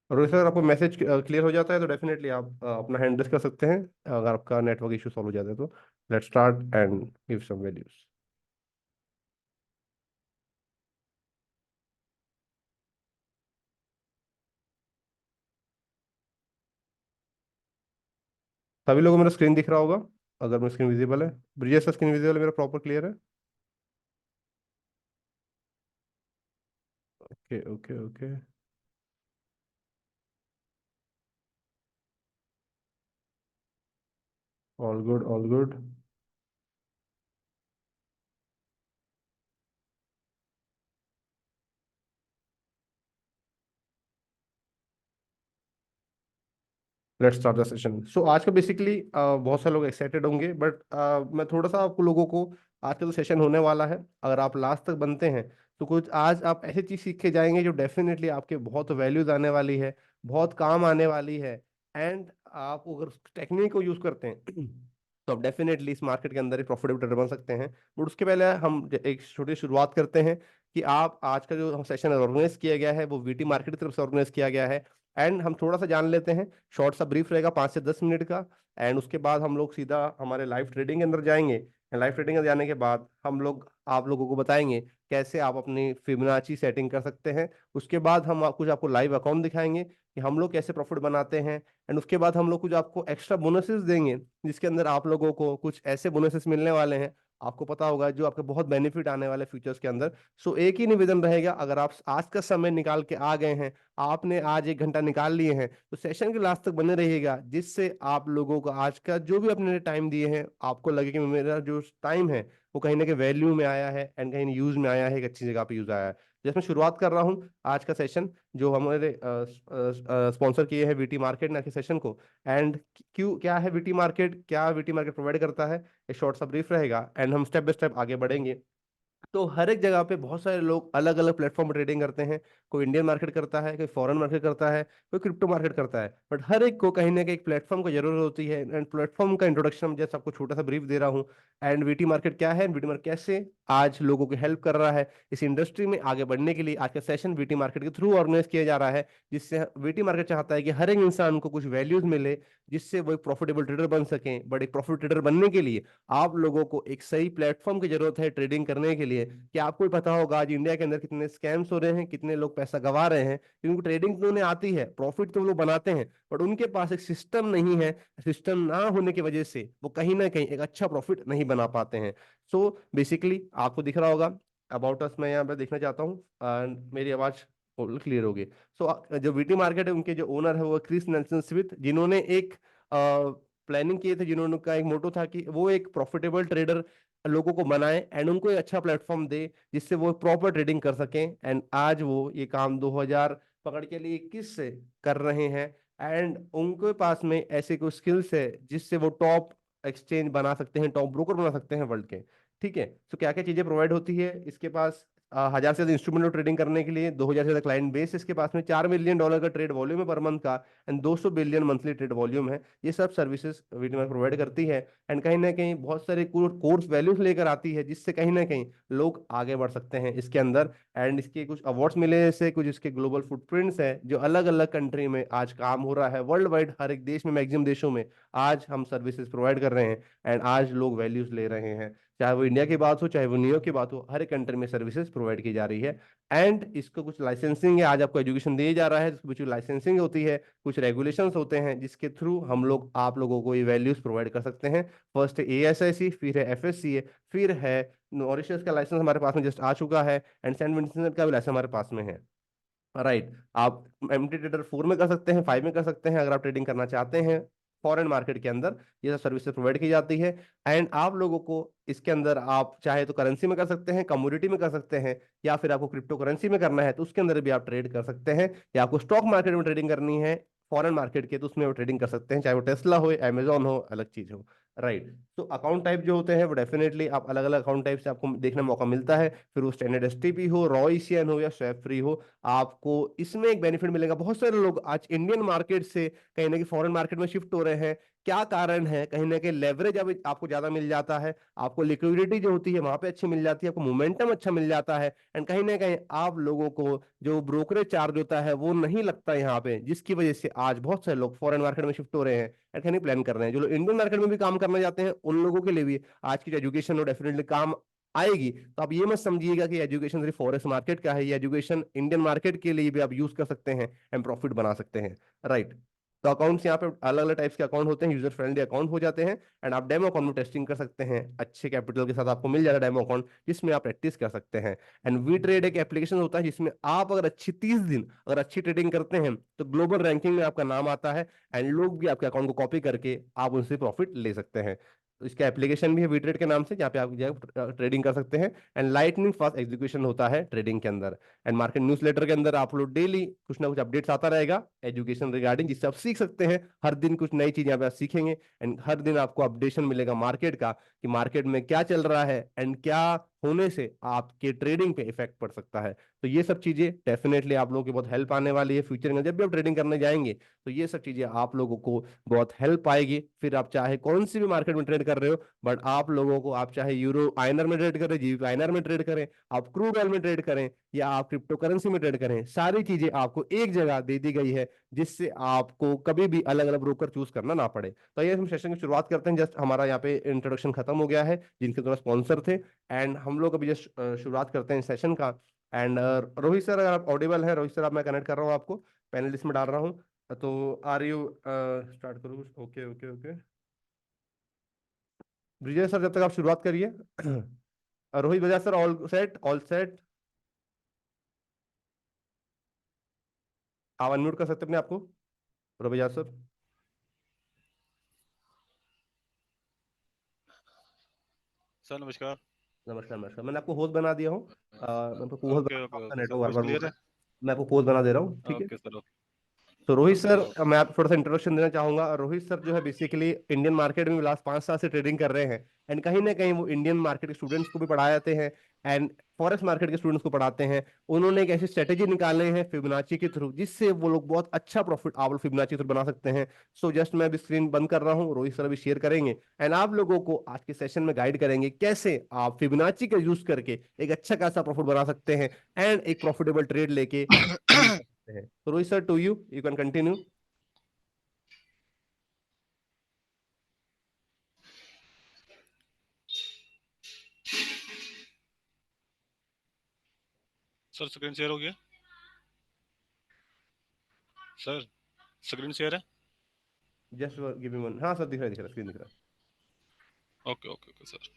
Rohit sir, आपको message clear हो जाता है तो डेफिनेटली आप अपना हैंड रेस कर सकते हैं। अगर आपका नेटवर्क इशू सॉल्व हो जाता है तो let's start and give some values. सभी लोगों को मेरा स्क्रीन दिख रहा होगा? अगर मेरा स्क्रीन विजिबल है, ब्रिजेश का स्क्रीन विजिबल है मेरा, प्रॉपर क्लियर है? Okay okay okay. All good all good. Let's start the session. So आज का बेसिकली बहुत सारे लोग एक्साइटेड होंगे, बट मैं थोड़ा सा आपको लोगों को, आज का जो सेशन होने वाला है, अगर आप लास्ट तक बनते हैं तो कुछ आज आप ऐसी चीज सीख के जाएंगे जो डेफिनेटली आपके बहुत वैल्यूज आने वाली है, बहुत काम आने वाली है। एंड आप अगर टेक्निक को यूज करते हैं तो आप डेफिनेटली इस मार्केट के अंदर ही प्रॉफिटेबल ट्रेडर बन सकते हैं। बट उसके पहले हम एक छोटी शुरुआत करते हैं कि आप आज का जो सेशन ऑर्गेनाइज किया गया है वो वीटी मार्केट की तरफ से ऑर्गेनाइज किया गया है। एंड हम थोड़ा सा जान लेते हैं, शॉर्ट सा ब्रीफ रहेगा 5 से 10 मिनट का। एंड उसके बाद हम लोग सीधा हमारे लाइव ट्रेडिंग के अंदर जाएंगे। लाइव ट्रेडिंग में जाने के बाद हम लोग आप लोगों को बताएंगे कैसे आप अपनी फिबोनाची सेटिंग कर सकते हैं। उसके बाद हम कुछ आपको लाइव अकाउंट दिखाएंगे कि हम लोग कैसे प्रॉफिट बनाते हैं। एंड उसके बाद हम लोग कुछ आपको एक्स्ट्रा बोनसेस देंगे, जिसके अंदर आप लोगों को कुछ ऐसे बोनसेस मिलने वाले हैं, आपको पता होगा, जो आपके बहुत बेनिफिट आने वाले फ्यूचर्स के अंदर। सो एक ही निवेदन रहेगा, अगर आप आज का समय निकाल के आ गए हैं, आपने आज 1 घंटा निकाल लिए हैं, तो सेशन के लास्ट तक बने रहिएगा, जिससे आप लोगों को आज का जो भी अपने टाइम दिए हैं, आपको लगे कि मेरा जो टाइम है वो कहीं ना कहीं वैल्यू में आया है एंड कहीं यूज में आया है, एक अच्छी जगह पे यूज आया है। जैसे मैं शुरुआत कर रहा हूँ आज का सेशन, जो हमारे स्पॉन्सर किए हैं वीटी मार्केट ने के सेशन को। एंड क्यों, क्या है वीटी मार्केट, क्या वीटी मार्केट प्रोवाइड करता है, एक शॉर्ट सा ब्रीफ रहेगा एंड हम स्टेप बाय स्टेप आगे बढ़ेंगे। तो हर एक जगह पे बहुत सारे लोग अलग अलग प्लेटफॉर्म पर ट्रेडिंग करते हैं। कोई इंडियन मार्केट करता है, कोई फॉरेन मार्केट करता है, कोई क्रिप्टो मार्केट करता है, बट हर एक को कहीं ना कहीं एक प्लेटफॉर्म की जरूरत होती है। एंड प्लेटफॉर्म का इंट्रोडक्शन जैसे आपको छोटा सा ब्रीफ दे रहा हूँ। एंड वीटी मार्केट क्या है, वीटी मार्केट कैसे आज लोगों को हेल्प कर रहा है इस इंडस्ट्री में आगे बढ़ने के लिए। आज का सेशन वीटी मार्केट के थ्रू ऑर्गेनाइज किया जा रहा है, जिससे वीटी मार्केट चाहता है कि हर एक इंसान को कुछ वैल्यूज मिले, जिससे वो एक प्रॉफिटेबल ट्रेडर बन सके। बट एक प्रॉफिट ट्रेडर बनने के लिए आप लोगों को एक सही प्लेटफॉर्म की जरूरत है ट्रेडिंग करने के लिए। कि आपको भी पता होगा आज इंडिया के अंदर कितने स्कैम्स हो रहे हैं, कितने लोग पैसा गंवा रहे हैं, क्योंकि ट्रेडिंग तो उन्हें आती है, प्रॉफिट तो वो लोग बनाते हैं, बट उनके पास एक सिस्टम नहीं है। सिस्टम ना होने की वजह से वो कहीं ना कहीं एक अच्छा प्रॉफिट नहीं बना पाते हैं। सो बेसिकली आपको दिख रहा होगा अबाउट अस, मैं यहाँ पे देखना चाहता हूँ मेरी आवाज क्लियर होगी। सो जो वीटी मार्केट है, उनके जो ओनर है वो क्रिस नेल्सन स्मिथ, जिन्होंने एक प्लानिंग किए थे, जिन्होंने का एक मोटो था कि वो एक प्रॉफिटेबल ट्रेडर लोगों को बनाए एंड उनको एक अच्छा प्लेटफॉर्म दे, जिससे वो प्रॉपर ट्रेडिंग कर सकें। एंड आज वो ये काम 2000 पकड़ के लिए 21 से कर रहे हैं। एंड उनके पास में ऐसे कुछ स्किल्स है जिससे वो टॉप एक्सचेंज बना सकते हैं, टॉप ब्रोकर बना सकते हैं वर्ल्ड के। ठीक है, तो क्या क्या चीजें प्रोवाइड होती है इसके पास? 1000 से ज्यादा इंस्ट्रूमेंट ट्रेडिंग करने के लिए, 2000 से ज्यादा क्लाइंट बेस इसके पास में, $4 मिलियन का ट्रेड वॉल्यूम है पर मंथ का, and 200 billion monthly trade volume है। ये सब सर्विसेज वीडीमार्ट प्रोवाइड करती है। एंड कहीं ना कहीं बहुत सारे कोर्स वैल्यूज लेकर आती है, जिससे कहीं ना कहीं लोग आगे बढ़ सकते हैं इसके अंदर। एंड इसके कुछ अवार्ड्स मिले हैं, जैसे कुछ इसके ग्लोबल फुटप्रिंट्स है, जो अलग अलग कंट्री में आज काम हो रहा है, वर्ल्ड वाइड हर एक देश में, मैक्सिमम देशों में आज हम सर्विसेज प्रोवाइड कर रहे हैं। एंड आज लोग वैल्यूज ले रहे हैं, चाहे वो इंडिया की बात हो, चाहे वो न्यूयॉर्क की बात हो, हर एक कंट्री में सर्विसेज प्रोवाइड की जा रही है। एंड इसको कुछ लाइसेंसिंग है, आज आपको एजुकेशन दिया जा रहा है, कुछ लाइसेंसिंग होती है, कुछ रेगुलेशंस होते हैं, जिसके थ्रू हम लोग आप लोगों को ये वैल्यूज प्रोवाइड कर सकते हैं। फर्स्ट है ASIC, फिर है FSCA, फिर है मॉरिशस का लाइसेंस हमारे पास में जस्ट आ चुका है, एंड सेंट विंसेंट का भी लाइसेंस हमारे पास में है। राइट, आप एमटी ट्रेडर 4 में कर सकते हैं, 5 में कर सकते हैं, अगर आप ट्रेडिंग करना चाहते हैं फॉरेन मार्केट के अंदर, ये सब सर्विसेज प्रोवाइड की जाती है। एंड आप लोगों को इसके अंदर आप चाहे तो करेंसी में कर सकते हैं, कमोडिटी में कर सकते हैं, या फिर आपको क्रिप्टो करेंसी में करना है तो उसके अंदर भी आप ट्रेड कर सकते हैं, या आपको स्टॉक मार्केट में ट्रेडिंग करनी है फॉरेन मार्केट के, तो उसमें वो ट्रेडिंग कर सकते हैं, चाहे वो टेस्ला हो, अमेजोन हो, अलग चीज हो। राइट, तो अकाउंट टाइप जो होते हैं वो डेफिनेटली आप अलग अलग अकाउंट टाइप से आपको देखने का मौका मिलता है, फिर वो स्टैंडर्ड एसटीपी हो, रॉ ईसीएन हो, या स्वैप फ्री हो, आपको इसमें एक बेनिफिट मिलेगा। बहुत सारे लोग आज इंडियन मार्केट से कहीं ना कहीं फॉरेन मार्केट में शिफ्ट हो रहे हैं, क्या कारण है, कहीं ना कहीं लेवरेज अब आपको ज्यादा मिल जाता है, आपको लिक्विडिटी जो होती है वहां पे अच्छी मिल जाती है, आपको मोमेंटम अच्छा मिल जाता है, एंड कहीं ना कहीं आप लोगों को जो ब्रोकरेज चार्ज होता है वो नहीं लगता यहाँ पे, जिसकी वजह से आज बहुत सारे लोग फॉरेन मार्केट में शिफ्ट हो रहे हैं एंड कहीं प्लान कर रहे हैं। जो लोग इंडियन मार्केट में भी काम करना चाहते हैं उन लोगों के लिए भी आज की जो एजुकेशन वो डेफिनेटली काम आएगी। तो आप ये मत समझिएगा कि एजुकेशन सिर्फ फॉरेस्ट मार्केट का है, ये एजुकेशन इंडियन मार्केट के लिए भी आप यूज कर सकते हैं एंड प्रॉफिट बना सकते हैं। राइट। तो अकाउंट्स यहाँ पे अलग अलग टाइप्स के अकाउंट होते हैं, यूजर फ्रेंडली अकाउंट हो जाते हैं, एंड आप डेमो अकाउंट में टेस्टिंग कर सकते हैं, अच्छे कैपिटल के साथ आपको मिल जाएगा डेमो अकाउंट जिसमें आप प्रैक्टिस कर सकते हैं। एंड वी ट्रेड एक एप्लीकेशन होता है जिसमें आप अगर अच्छी 30 दिन अगर अच्छी ट्रेडिंग करते हैं तो ग्लोबल रैंकिंग में आपका नाम आता है, एंड लोग भी आपके अकाउंट को कॉपी करके आप उनसे प्रॉफिट ले सकते हैं। तो इसका एप्लीकेशन भी है वीट्रेड के नाम से, जहाँ पे आप ट्रेडिंग कर सकते हैं, एंड लाइटनिंग फास्ट एग्जीक्यूशन होता है ट्रेडिंग के अंदर। एंड मार्केट न्यूज़लेटर के अंदर आप लोग डेली कुछ ना कुछ अपडेट्स आता रहेगा एजुकेशन रिगार्डिंग, जिससे आप सीख सकते हैं, हर दिन कुछ नई चीज यहाँ पे आप सीखेंगे, एंड हर दिन आपको अपडेशन मिलेगा मार्केट का कि मार्केट में क्या चल रहा है एंड क्या होने से आपके ट्रेडिंग पे इफेक्ट पड़ सकता है। तो ये सब चीजें डेफिनेटली आप लोगों की बहुत हेल्प आने वाली है फ्यूचर में, जब भी आप ट्रेडिंग करने जाएंगे तो ये सब चीजें आप लोगों को बहुत हेल्प आएगी। फिर आप चाहे कौन सी भी मार्केट में ट्रेड कर रहे हो, बट आप लोगों को, आप चाहे यूरो आईएनआर में ट्रेड करें, जीबीपी आईएनआर में ट्रेड करें, आप क्रूड ऑयल में ट्रेड करें, या आप क्रिप्टो करेंसी में ट्रेड करें, सारी चीजें आपको एक जगह दे दी गई है, जिससे आपको कभी भी अलग अलग ब्रोकर चूज करना ना पड़े। तो ये हम सेशन की शुरुआत करते हैं। जस्ट हमारा यहाँ पे इंट्रोडक्शन खत्म हो गया है, जिनके द्वारा स्पॉन्सर थे, एंड हम लोग अभी जस्ट शुरुआत करते हैं सेशन का। एंड रोहित सर, अगर आप ऑडिबल है, रोहित सर आप, मैं कनेक्ट कर रहा हूँ आपको, पैनलिस्ट में डाल रहा हूँ। तो आर यू स्टार्ट करूँ? Okay okay okay. Brijesh sir जब तक आप शुरुआत करिए। Rohit Bajaj sir, all set, all set. आप अनम्यूट कर सकते हैं अपने आपको, रोहित बजाज सर। सर नमस्कार। नमस्कार नमस्कार, मैंने आपको होस्ट बना दिया हूँ। मैं आपको होस्ट ओके बना रहा हूँ, ओके आपका ओके सर, नेटवर्क बार वॉइस बार बोल क्लियर रहा है। है। मैं आपको पोस्ट बना दे रहा हूँ, ठीक है। ओके सर, तो Rohit okay sir, sir, okay. मैं आप थोड़ा सा इंट्रोडक्शन देना चाहूंगा। रोहित सर जो है बेसिकली इंडियन मार्केट में लास्ट 5 साल से ट्रेडिंग कर रहे हैं, एंड कहीं ना कहीं वो इंडियन मार्केट के स्टूडेंट्स को भी पढ़ा जाते हैं, एंड फॉरेक्स मार्केट के स्टूडेंट्स को पढ़ाते हैं। उन्होंने एक ऐसी स्ट्रेटेजी निकाले हैं फिबोनाची के थ्रू, जिससे वो लोग बहुत अच्छा प्रॉफिट आप लोग फिबोनाची के थ्रू बना सकते हैं। सो जस्ट मैं अभी स्क्रीन बंद कर रहा हूँ, रोहित सर अभी शेयर करेंगे, एंड आप लोगों को आज के सेशन में गाइड करेंगे कैसे आप फिबोनाची का यूज करके एक अच्छा खासा प्रॉफिट बना सकते हैं, एंड एक प्रॉफिटेबल ट्रेड लेके लीव कर सकते हैं। तो Rohit sir, to you, you can continue. Sir screen share हो गया। सर स्क्रीन शेयर है। जस्ट गिव मी वन, हाँ सर, दिख रहा है, दिख रहा है, स्क्रीन दिख रहा है। Okay okay okay sir.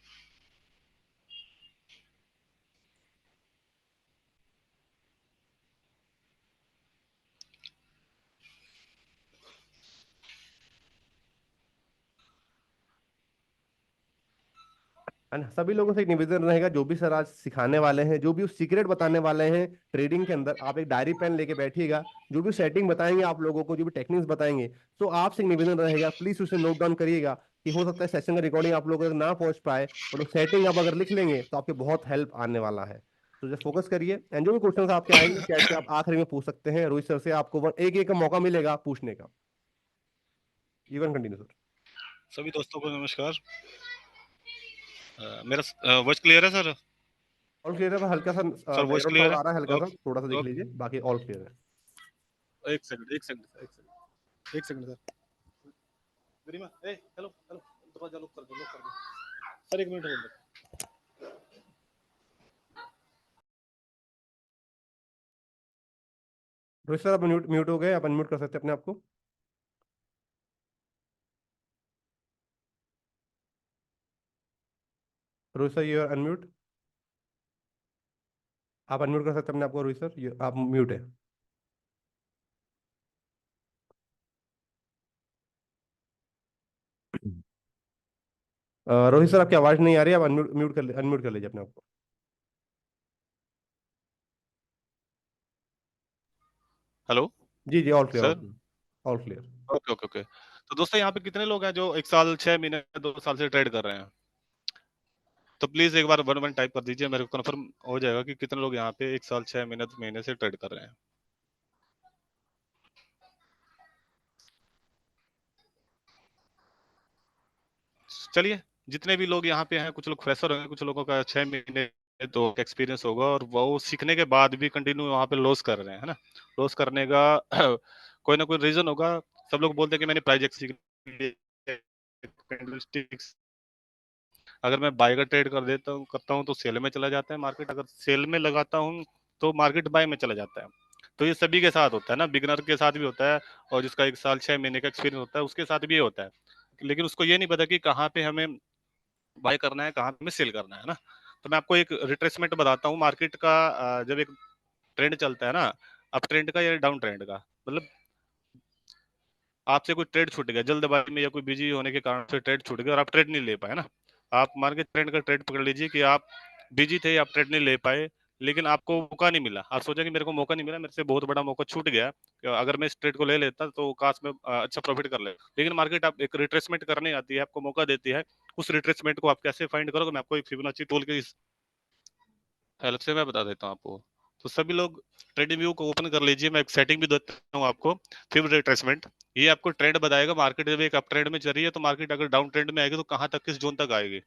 And सभी लोगों से एक निवेदन रहेगा, जो भी सर आज सिखाने वाले हैं, जो भी सीक्रेट बताने वाले हैं ट्रेडिंग के अंदर, आप एक डायरी पेन लेके बैठिएगा। जो भी सेटिंग बताएंगे आप लोगों को, जो भी टेक्निक्स बताएंगे, तो आपसे एक निवेदन रहेगा, प्लीज उसे नोट डाउन करिएगा, कि हो सकता है सेशन का रिकॉर्डिंग आप लोगों तक ना पहुंच पाए, बट सेटिंग आप अगर लिख लेंगे तो आपके बहुत हेल्प आने वाला है। तो जस्ट फोकस करिए, एंड जो भी क्वेश्चन आपके आएंगे चैट पे, आप आखिरी में पूछ सकते हैं। रोहित सर से आपको एक एक का मौका मिलेगा पूछने का। You can continue sir. सभी दोस्तों को नमस्कार। मेरा वॉइस क्लियर है सर। ऑल क्लियर है, हल्का सा sir voice background clear sound है। आ रहा है, हल्का सा ओके थोड़ा सा देख ओके। लीजिए, बाकी ऑल क्लियर है। एक सेकंड, एक सेकंड, एक सेकंड, एक सेकंड सर। गरिमा, ए हेलो हेलो, दरवाजा लॉक कर दो, लॉक कर दो सर, 1 मिनट होल्ड करो। रोहित सर, आप म्यूट म्यूट हो गए, आप अनम्यूट कर सकते हैं अपने आप को। Rohit sir, you are unmute. आप अनम्यूट कर सकते हैं अपने आप को, रोहित सर, आप म्यूट है। रोहित सर, आपकी आवाज नहीं आ रही है, आप अनम्यूट अनम्यूट कर लीजिए अपने आप को। हेलो जी जी, all clear, all sir. Clear, all clear. Okay okay okay. तो दोस्तों यहाँ पे कितने लोग हैं जो 1 साल 6 महीने 2 साल से ट्रेड कर रहे हैं? तो प्लीज एक बार 1 1 टाइप कर दीजिए, मेरे को कंफर्म हो जाएगा कि कितने लोग यहाँ पे 1 साल 6 महीने से ट्रेड कर रहे हैं। चलिए, जितने भी लोग यहाँ पे हैं, कुछ लोग फ्रेशर होंगे, कुछ लोगों का 6 महीने तो एक्सपीरियंस होगा, और वो सीखने के बाद भी कंटिन्यू वहाँ पे लॉस कर रहे हैं, है ना। लॉस करने का कोई ना कोई रीजन होगा। सब लोग बोलते हैं कि मैंने प्राइजेक्ट सीख लिया, कैंडलस्टिक्स। अगर मैं बाय का ट्रेड कर देता हूँ करता हूँ तो सेल में चला जाता है मार्केट, अगर सेल में लगाता हूँ तो मार्केट बाय में चला जाता है। तो ये सभी के साथ होता है ना, बिगनर के साथ भी होता है, और जिसका 1 साल 6 महीने का एक्सपीरियंस होता है उसके साथ भी ये होता है। लेकिन उसको ये नहीं पता कि कहाँ पे हमें बाय करना है, कहाँ पे हमें सेल करना है ना। तो मैं आपको एक रिट्रेसमेंट बताता हूँ मार्केट का। जब एक ट्रेंड चलता है ना, अप ट्रेंड का या डाउन ट्रेंड का, मतलब आपसे कोई ट्रेड छूट गया जल्दबाजी में या कोई बिजी होने के कारण से ट्रेड छूट गया और आप ट्रेड नहीं ले पाए ना। आप मार्केट ट्रेंड का ट्रेड पकड़ लीजिए कि आप बिजी थे, आप ट्रेड नहीं ले पाए, लेकिन आपको मौका नहीं मिला। आप सोचा कि मेरे को मौका नहीं मिला, मेरे से बहुत बड़ा मौका छूट गया, अगर मैं इस ट्रेड को ले लेता तो काश में अच्छा प्रॉफिट कर ले। लेकिन मार्केट आप एक रिट्रेसमेंट करने आती है, आपको मौका देती है। उस रिट्रेसमेंट को आप कैसे फाइंड करोगे, मैं आपको एक फिबोनाची टूल की हेल्प से मैं बता देता हूँ आपको। तो सभी लोग ट्रेडिंग व्यू को ओपन कर लीजिए, मैं एक सेटिंग भी देता हूँ आपको, फिर रिट्रेसमेंट। ये आपको ट्रेंड बताएगा, मार्केट जब एक अप ट्रेंड में चल रही है तो मार्केट अगर डाउन ट्रेंड में आएगी तो कहाँ तक, किस जोन तक आएगी।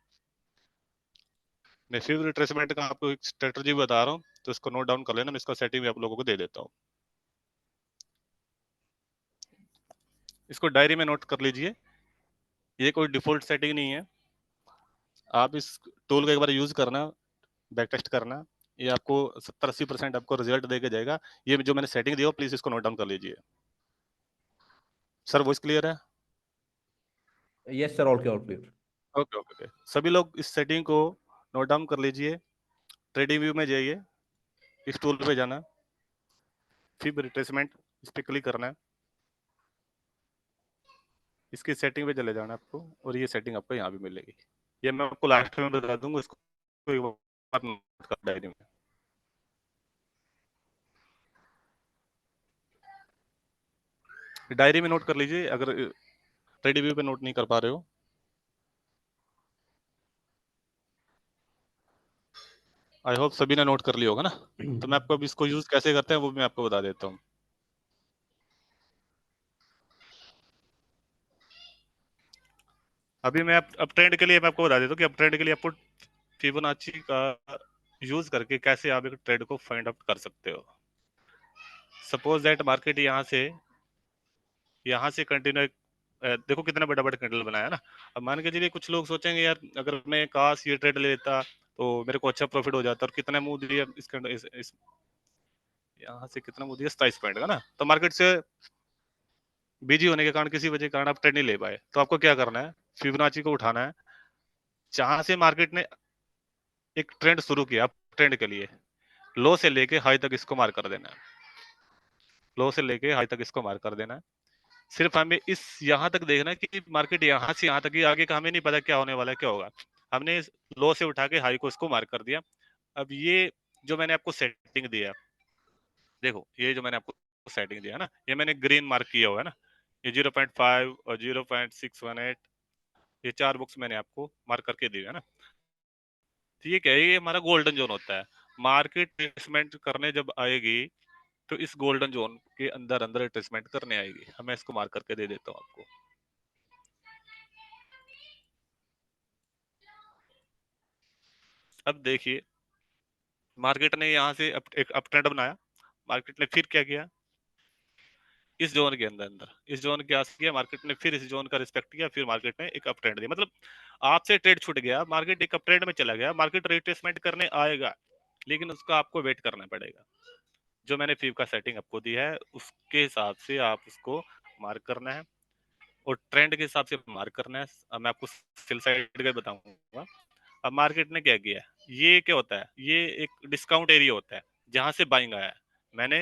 मैं फिर रिट्रेसमेंट का आपको एक स्ट्रेटजी बता रहा हूँ, तो इसको नोट डाउन कर लेना, मैं इसका सेटिंग भी आप लोगों को दे देता हूँ। इसको डायरी में नोट कर लीजिए, ये कोई डिफॉल्ट सेटिंग नहीं है। आप इस टूल को एक बार यूज करना, बैक टेस्ट करना, ये आपको 70-80% आपको रिजल्ट देके जाएगा। ये जो मैंने सेटिंग दिया प्लीज इसको नोट डाउन कर लीजिए। सर वॉइस क्लियर है? Yes sir, all clear. Okay okay okay, सभी लोग इस सेटिंग को नोट डाउन कर लीजिए। ट्रेडिंग व्यू में जाइए, इस टूल पे जाना, फिर रिट्रेसमेंट इस पे क्लिक करना है, इसकी सेटिंग पे चले जाना आपको, और ये सेटिंग आपको यहाँ भी मिलेगी। ये मैं आपको लास्ट में बता दूंगा, इसको एक बार नोट कर डायरी में। डायरी में नोट कर लीजिए अगर ट्रेडिंग व्यू पे नोट नहीं कर पा रहे हो। आई होप सभी ने नोट कर लिया होगा ना। तो मैं आपको अब इसको यूज कैसे करते हैं वो भी मैं आपको बता देता हूँ। अभी मैं अब ट्रेंड के लिए मैं आपको बता देता हूँ कि अब ट्रेंड के लिए आपको फिबोनाची का यूज करके कैसे आप एक ट्रेड को फाइंड आउट कर सकते हो। सपोज दैट मार्केट यहाँ से कंटिन्यू, देखो कितना बड़ा बड़ा कैंडल बनाया ना। अब मान के चलिए कुछ लोग सोचेंगे यार अगर मैं काश ये ट्रेड ले लेता तो मेरे को अच्छा प्रॉफिट हो जाता, और कितना मुंह दिया इस कैंडल इस यहाँ से कितना मुंह दिया 27 पॉइंट का ना। तो मार्केट से बिजी होने के कारण किसी वजह के कारण आप ट्रेड नहीं ले पाए, तो आपको क्या करना है, फिबोनाची को उठाना है। जहां से मार्केट ने एक ट्रेंड शुरू किया ट्रेंड के लिए, लो से लेके हाई तक इसको मार कर देना है। लो से लेके हाई तक इसको मार कर देना है। सिर्फ हमें इस यहाँ तक देखना है कि मार्केट यहाँ से यहाँ तक ही, आगे का हमें नहीं पता क्या होने वाला है, क्या होगा। हमने लो से उठा के हाई को इसको मार्क कर दिया। अब ये जो मैंने आपको सेटिंग दिया, देखो ये जो मैंने आपको सेटिंग दिया है ना, ये मैंने ग्रीन मार्क किया हुआ है ना, ये 0.5 और 0.618, ये 4 बॉक्स मैंने आपको मार्क करके दिए है ना। तो ये क्या है, ये हमारा गोल्डन जोन होता है। मार्केट ट्रेसमेंट करने जब आएगी तो इस गोल्डन जोन के अंदर अंदर ट्रेसमेंट करने आएगी। मैं इसको मार्क करके दे देता हूँ आपको। अब देखिए मार्केट ने यहाँ से एक अप ट्रेंड बनाया, मार्केट ने फिर क्या किया, इस जोन के अंदर अंदर इस जोन के आस किया, मार्केट ने फिर इस जोन का रिस्पेक्ट किया, फिर मार्केट ने एक अप ट्रेंड दिया। मतलब आपसे ट्रेड छूट गया, मार्केट एक अप ट्रेंड में चला गया, मार्केट रिट्रेसमेंट करने आएगा, लेकिन उसका आपको वेट करना पड़ेगा। जो मैंने फीव का सेटिंग आपको दी है उसके हिसाब से आप उसको मार्क करना है, और ट्रेंड के हिसाब से मार्क करना है। अब मैं आपको सेल साइड का बताऊंगा। अब मार्केट ने क्या किया, ये क्या होता है, ये एक डिस्काउंट एरिया होता है जहां से बाइंग आया है। मैंने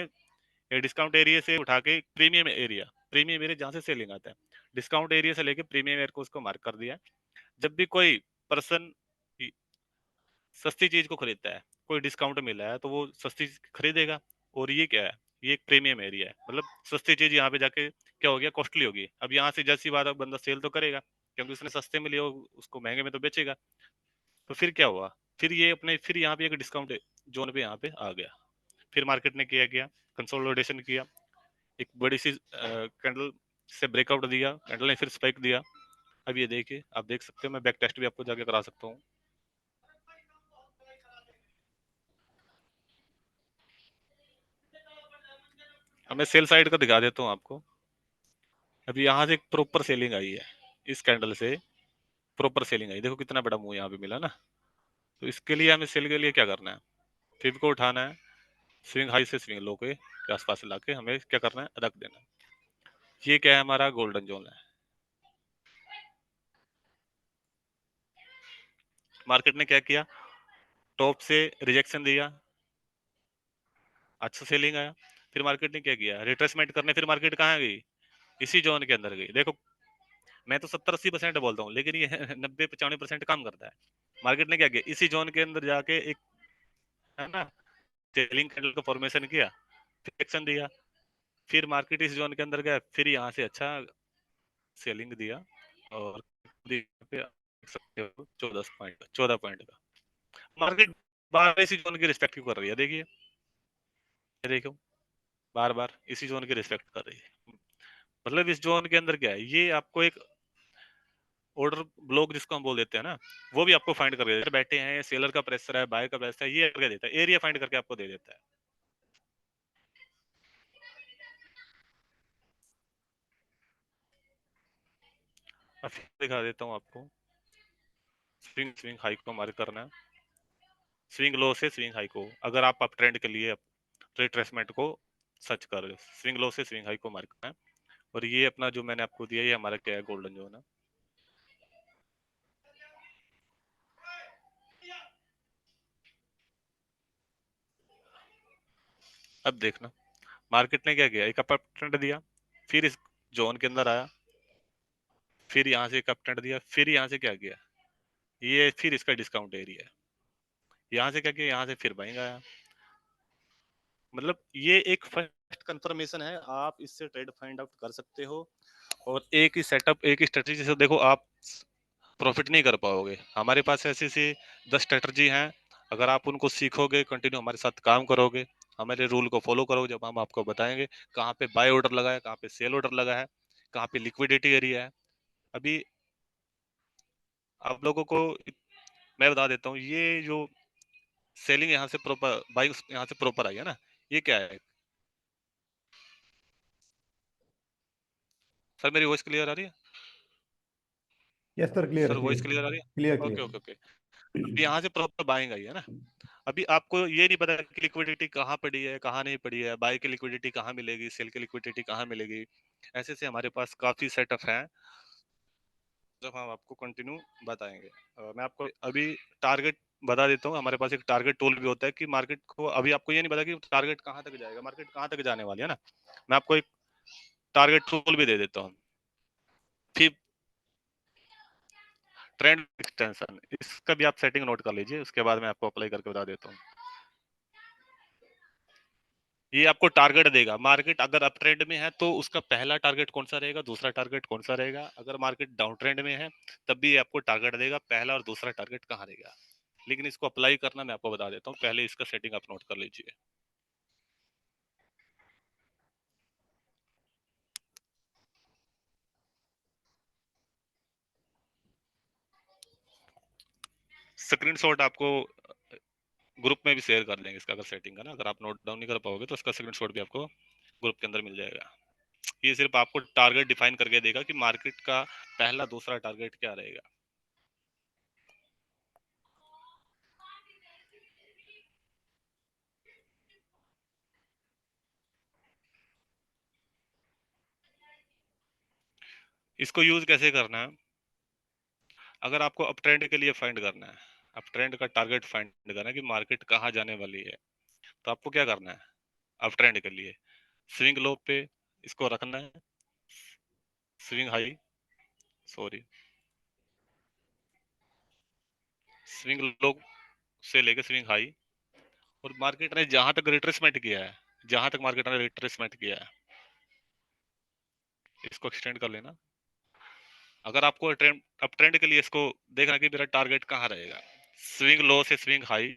ये डिस्काउंट एरिया से उठा के प्रीमियम एरिया जहां से सेलिंग आता है, डिस्काउंट एरिया से लेके प्रीमियम एरिया को उसको मार्क कर दिया। जब भी कोई पर्सन सस्ती चीज को खरीदता है, कोई डिस्काउंट मिला है तो वो सस्ती खरीदेगा। और ये क्या है, ये एक प्रीमियम एरिया है, मतलब सस्ती चीज यहाँ पे जाके क्या हो गया, कॉस्टली होगी। अब यहाँ से जैसी बात बंदा सेल तो करेगा, क्योंकि उसने सस्ते में लिया, उसको महंगे में तो बेचेगा। तो फिर क्या हुआ, फिर यहाँ पे एक डिस्काउंट जोन पे यहाँ पे आ गया। फिर मार्केट ने किया किया कंसोलिडेशन किया, एक बड़ी सी कैंडल से ब्रेकआउट दिया, कैंडल ने फिर स्पाइक दिया, अब ये देखिए, आप देख सकते हो, मैं बैक टेस्ट भी आपको जाके करा सकता हूँ। अब मैं सेल साइड का दिखा देता हूँ आपको। अभी यहाँ से एक प्रॉपर सेलिंग आई है, इस कैंडल से प्रॉपर सेलिंग आई, देखो कितना बड़ा मुंह यहाँ पे मिला ना। तो इसके लिए हमें सेल के लिए क्या करना है, फिब को उठाना है, स्विंग हाई से स्विंग लो के आसपास लाके हमें क्या करना है, रख देना है। ये क्या है, हमारा गोल्डन जोन है। मार्केट ने क्या किया, टॉप से रिजेक्शन दिया, अच्छा सेलिंग आया, फिर मार्केट ने क्या किया, रिट्रेसमेंट करने, फिर मार्केट कहाँ गई, इसी जोन के अंदर गई। देखो मैं तो 70-80% बोलता हूँ, लेकिन ये 90-95% काम करता है। मार्केट ने क्या किया, इसी जोन के अंदर जाके एक, है ना, सेलिंग कैंडल का फॉर्मेशन किया, फिर एक्शन दिया, फिर मार्केट इस जोन के अंदर गया, फिर यहाँ से अच्छा सेलिंग दिया, और 14 पॉइंट का मार्केट बार इसी जोन की रिस्पेक्ट कर रही है। देखिए, ये देखो, बार बार इसी जोन की रिस्पेक्ट कर रही है। मतलब इस जोन के अंदर क्या है, ये आपको एक ऑर्डर ब्लॉक जिसको हम बोल देते हैं ना, वो भी आपको फाइंड करके देता है। बैठे हैं, सेलर का प्रेशर है, बाय का प्रेशर है, ये करके देता है, एरिया फाइंड करके आपको दे देता है। अब फिर दिखा देता हूँ आपको, स्विंग स्विंग हाई को मार्क करना है, स्विंग लो से स्विंग हाई को, अगर आप अप ट्रेंड के लिए रिट्रेसमेंट को सर्च कर रहे हो, स्विंग लो से स्विंग हाई को मार्क करना है। और ये अपना जो मैंने आपको दिया, ये हमारा क्या है, गोल्डन जोन है। अब देखना, मार्केट ने क्या किया, एक अप ट्रेंड दिया, फिर इस जोन के अंदर आया, फिर यहाँ से एक अप ट्रेंड दिया, फिर यहाँ से क्या किया, ये फिर इसका डिस्काउंट एरिया है, यहाँ से क्या किया, यहाँ से फिर बाइंग आया। मतलब ये एक फर्स्ट कंफर्मेशन है, आप इससे ट्रेड फाइंड आउट कर सकते हो। और एक ही सेटअप, एक ही स्ट्रेटजी से देखो आप प्रॉफिट नहीं कर पाओगे। हमारे पास ऐसी ऐसी 10 स्ट्रेटजी हैं, अगर आप उनको सीखोगे, कंटिन्यू हमारे साथ काम करोगे, हमारे रूल को फॉलो करोगे, जब हम आपको बताएंगे कहाँ पे बाय ऑर्डर लगा है, कहाँ पे सेल ऑर्डर लगा है, कहाँ पे लिक्विडिटी एरिया है। अभी आप लोगों को मैं बता देता हूँ, ये जो सेलिंग यहाँ से प्रॉपर, बाइंग यहाँ से प्रॉपर आई है ना, ये क्या है। सर मेरी वॉइस क्लियर आ रही है? यस सर, क्लियर है, सर क्लियर वॉइस क्लियर आ रही क्लियर है? Okay clear. Okay okay. अभी यहाँ से प्रॉपर बाइंग आई है ना। अभी आपको ये नहीं पता कि लिक्विडिटी कहाँ पड़ी है, कहाँ नहीं पड़ी है, बाय की लिक्विडिटी कहाँ मिलेगी, सेल की लिक्विडिटी कहाँ मिलेगी। ऐसे से हमारे पास काफी सेटअप हैं, जब हम आपको कंटिन्यू बताएंगे। मैं आपको अभी टारगेट बता देता हूँ। हमारे पास एक टारगेट टूल भी होता है कि मार्केट को, अभी आपको ये नहीं पता कि टारगेट कहाँ तक जाएगा, मार्केट कहाँ तक जाने वाली है ना। मैं आपको एक टारगेट टूल भी दे देता हूँ, फिर ट्रेंड एक्सटेंशन, इसका भी आप सेटिंग नोट कर लीजिए, उसके बाद मैं आपको अप्लाई करके बता देता हूँ। ये आपको टारगेट देगा, मार्केट अगर अप ट्रेंड में है तो उसका पहला टारगेट कौन सा रहेगा, दूसरा टारगेट कौन सा रहेगा। अगर मार्केट डाउन ट्रेंड में है तब भी आपको टारगेट देगा, पहला और दूसरा टारगेट कहाँ रहेगा। लेकिन इसको अप्लाई करना मैं आपको बता देता हूँ, पहले इसका सेटिंग आप नोट कर लीजिए। स्क्रीनशॉट आपको ग्रुप में भी शेयर कर देंगे इसका, अगर सेटिंग का ना, अगर आप नोट डाउन नहीं कर पाओगे तो इसका स्क्रीनशॉट भी आपको ग्रुप के अंदर मिल जाएगा। ये सिर्फ आपको टारगेट डिफाइन करके देगा कि मार्केट का पहला दूसरा टारगेट क्या रहेगा। इसको यूज कैसे करना है, अगर आपको अप ट्रेंड के लिए फाइंड करना है, अप ट्रेंड का टारगेट फाइंड करना है कि मार्केट कहाँ जाने वाली है, तो आपको क्या करना है, अप ट्रेंड के लिए स्विंग लो पे इसको रखना है, swing high, sorry, swing low से लेके स्विंग हाई, और मार्केट ने जहां तक रिट्रेसमेंट किया है, जहां तक मार्केट ने रिट्रेसमेंट किया है, इसको एक्सटेंड कर लेना। अगर आपको ट्रेंड, अप ट्रेंड के लिए इसको देखना कि मेरा टारगेट कहाँ रहेगा, स्विंग लो से स्विंग हाई,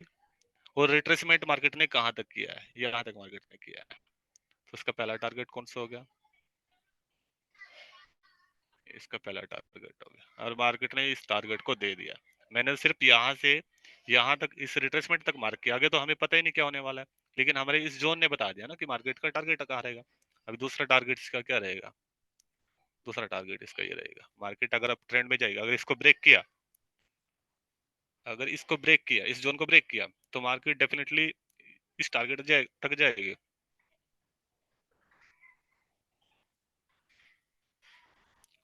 और रिट्रेसमेंट मार्केट ने कहाँ तक किया है, यहाँ तक मार्केट ने किया है, तो उसका पहला टारगेट कौन सा हो गया, इसका पहला टारगेट हो गया और मार्केट ने इस टारगेट को दे दिया। मैंने सिर्फ यहाँ से यहाँ तक इस रिट्रेसमेंट तक मार्क किया, आगे तो हमें पता ही नहीं क्या होने वाला है, लेकिन हमारे इस जोन ने बता दिया ना कि मार्केट का टारगेट कहाँ रहेगा। अभी दूसरा टारगेट इसका क्या रहेगा, दूसरा टारगेट इसका ये रहेगा, मार्केट अगर अब ट्रेंड में जाएगा, अगर इसको ब्रेक किया, अगर इसको ब्रेक किया, इस जोन को ब्रेक किया, तो मार्केट डेफिनेटली इस टारगेट तक जाएगी।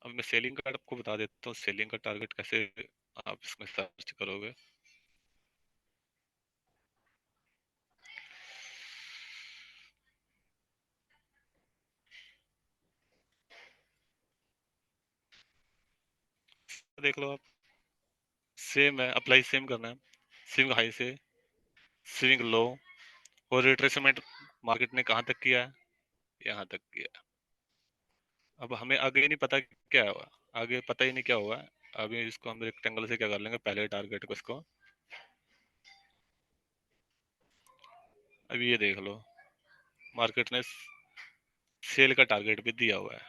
अब मैं सेलिंग का आपको बता देता हूँ, सेलिंग का टारगेट कैसे आप इसमें सर्च करोगे। देख लो आप, सेम है, अप्लाई सेम करना है, स्विंग हाई से स्विंग लो, और रिट्रेसमेंट मार्केट ने कहाँ तक किया है, यहाँ तक किया। अब हमें आगे नहीं पता क्या हुआ, आगे पता ही नहीं क्या हुआ। अभी इसको हम रेक्टेंगल से क्या कर लेंगे, पहले टारगेट को इसको, अभी ये देख लो, मार्केट ने सेल का टारगेट भी दिया हुआ है,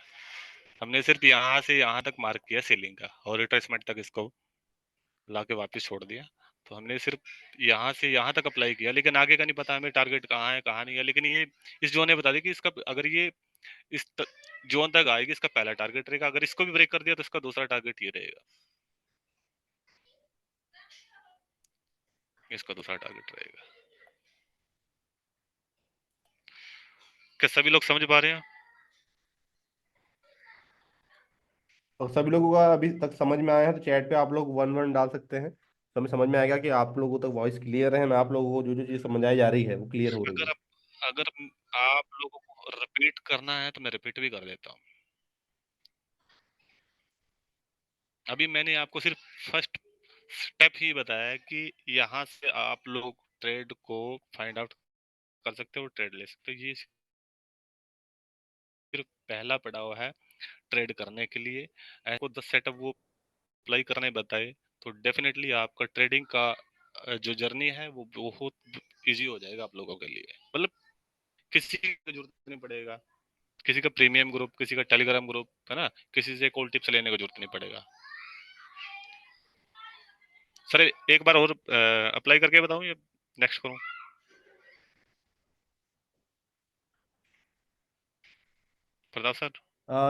हमने सिर्फ यहाँ से यहाँ तक मार्क किया सेलिंग का, और रिट्रेसमेंट तक इसको लाके वापस छोड़ दिया। तो हमने सिर्फ यहाँ से यहाँ तक अप्लाई किया, लेकिन आगे का नहीं पता हमें टारगेट कहाँ है कहाँ नहीं है। लेकिन ये इस जोन ने बता दिया कि इसका अगर ये जोन तक आएगी, इसका पहला टारगेट रहेगा, अगर इसको भी ब्रेक कर दिया तो इसका दूसरा टारगेट ये रहेगा, इसका दूसरा टारगेट रहेगा। क्या सभी लोग समझ पा रहे हैं? और सभी लोगों का अभी तक समझ में आया है तो चैट पे आप लोग वन वन डाल सकते हैं, तो हमें समझ में आएगा कि आप लोगों तक वॉइस क्लियर है, मैं आप लोगों को जो जो चीज़ समझाई जा रही है वो क्लियर हो रही है। अगर आप लोगों को रिपीट करना है तो मैं रिपीट भी कर देता हूँ। अभी मैंने आपको सिर्फ फर्स्ट स्टेप ही बताया कि यहाँ से आप लोग ट्रेड को फाइंड आउट कर सकते हो, ट्रेड ले सकते हो। ये सिर्फ पहला पड़ाव है ट्रेड करने के लिए। आपको 10 सेटअप वो अप्लाई करने बताए तो डेफिनेटली आपका ट्रेडिंग का जो जर्नी है वो बहुत इजी हो जाएगा आप लोगों के लिए। मतलब किसी की जरूरत नहीं पड़ेगा, किसी का प्रीमियम ग्रुप, किसी का टेलीग्राम ग्रुप है ना, किसी से कॉल टिप्स लेने की जरूरत नहीं पड़ेगा। सर एक बार और अप्लाई करके बताऊं या नेक्स्ट करूं? प्रताप सर।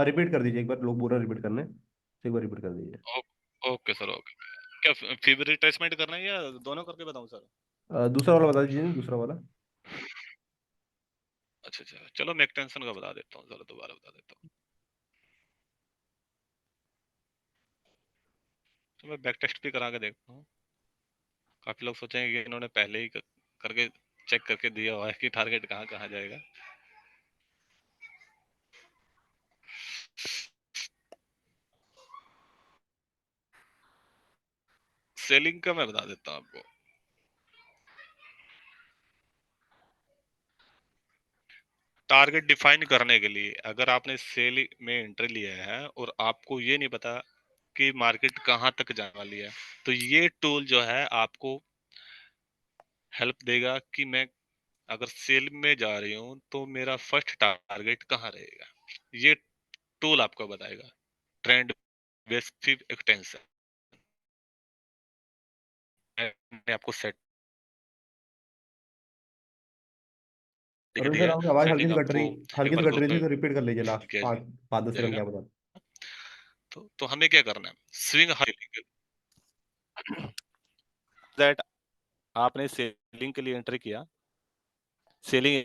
रिपीट कर दीजिए एक बार, लोग बोल रहे हैं रिपीट करने, तो एक बार रिपीट कर दीजिए। Okay sir, okay. क्या फीवर रिट्रेसमेंट करना है या दोनों करके बताऊं सर? दूसरा वाला बता दीजिए, दूसरा वाला। अच्छा अच्छा, चलो मैं एक्सटेंशन का बता देता हूँ, जरा दोबारा बता देता हूँ। तो मैं बैक टेस्ट भी करा के देखता हूँ। काफी लोग सोचेंगे कि इन्होंने पहले ही करके चेक करके दिया हुआ है कि टारगेट कहाँ कहाँ जाएगा। सेलिंग का मैं बता देता हूँ आपको। टारगेट डिफाइन करने के लिए अगर आपने सेल में एंट्री लिया है और आपको ये नहीं पता कि मार्केट कहाँ तक जाने वाली है, तो ये टूल जो है आपको हेल्प देगा कि मैं अगर सेल में जा रही हूँ तो मेरा फर्स्ट टारगेट कहाँ रहेगा। ये टूल आपको बताएगा। ट्रेंड बेसिस एक्सटेंशन मैंने आपको अरुण सर दिया है। आपकी आवाज़ हल्की सेटिंग सी कट रही, आपको एक हल्की सी बार कट ग्रुप रही थी, में तो रिपीट कर लीजिए लास्ट किया 5-10 सेकंड जाएगा। क्या बता। तो हमें क्या करना है, स्विंग हाई दैट आपने सेलिंग के लिए एंट्री किया, सेलिंग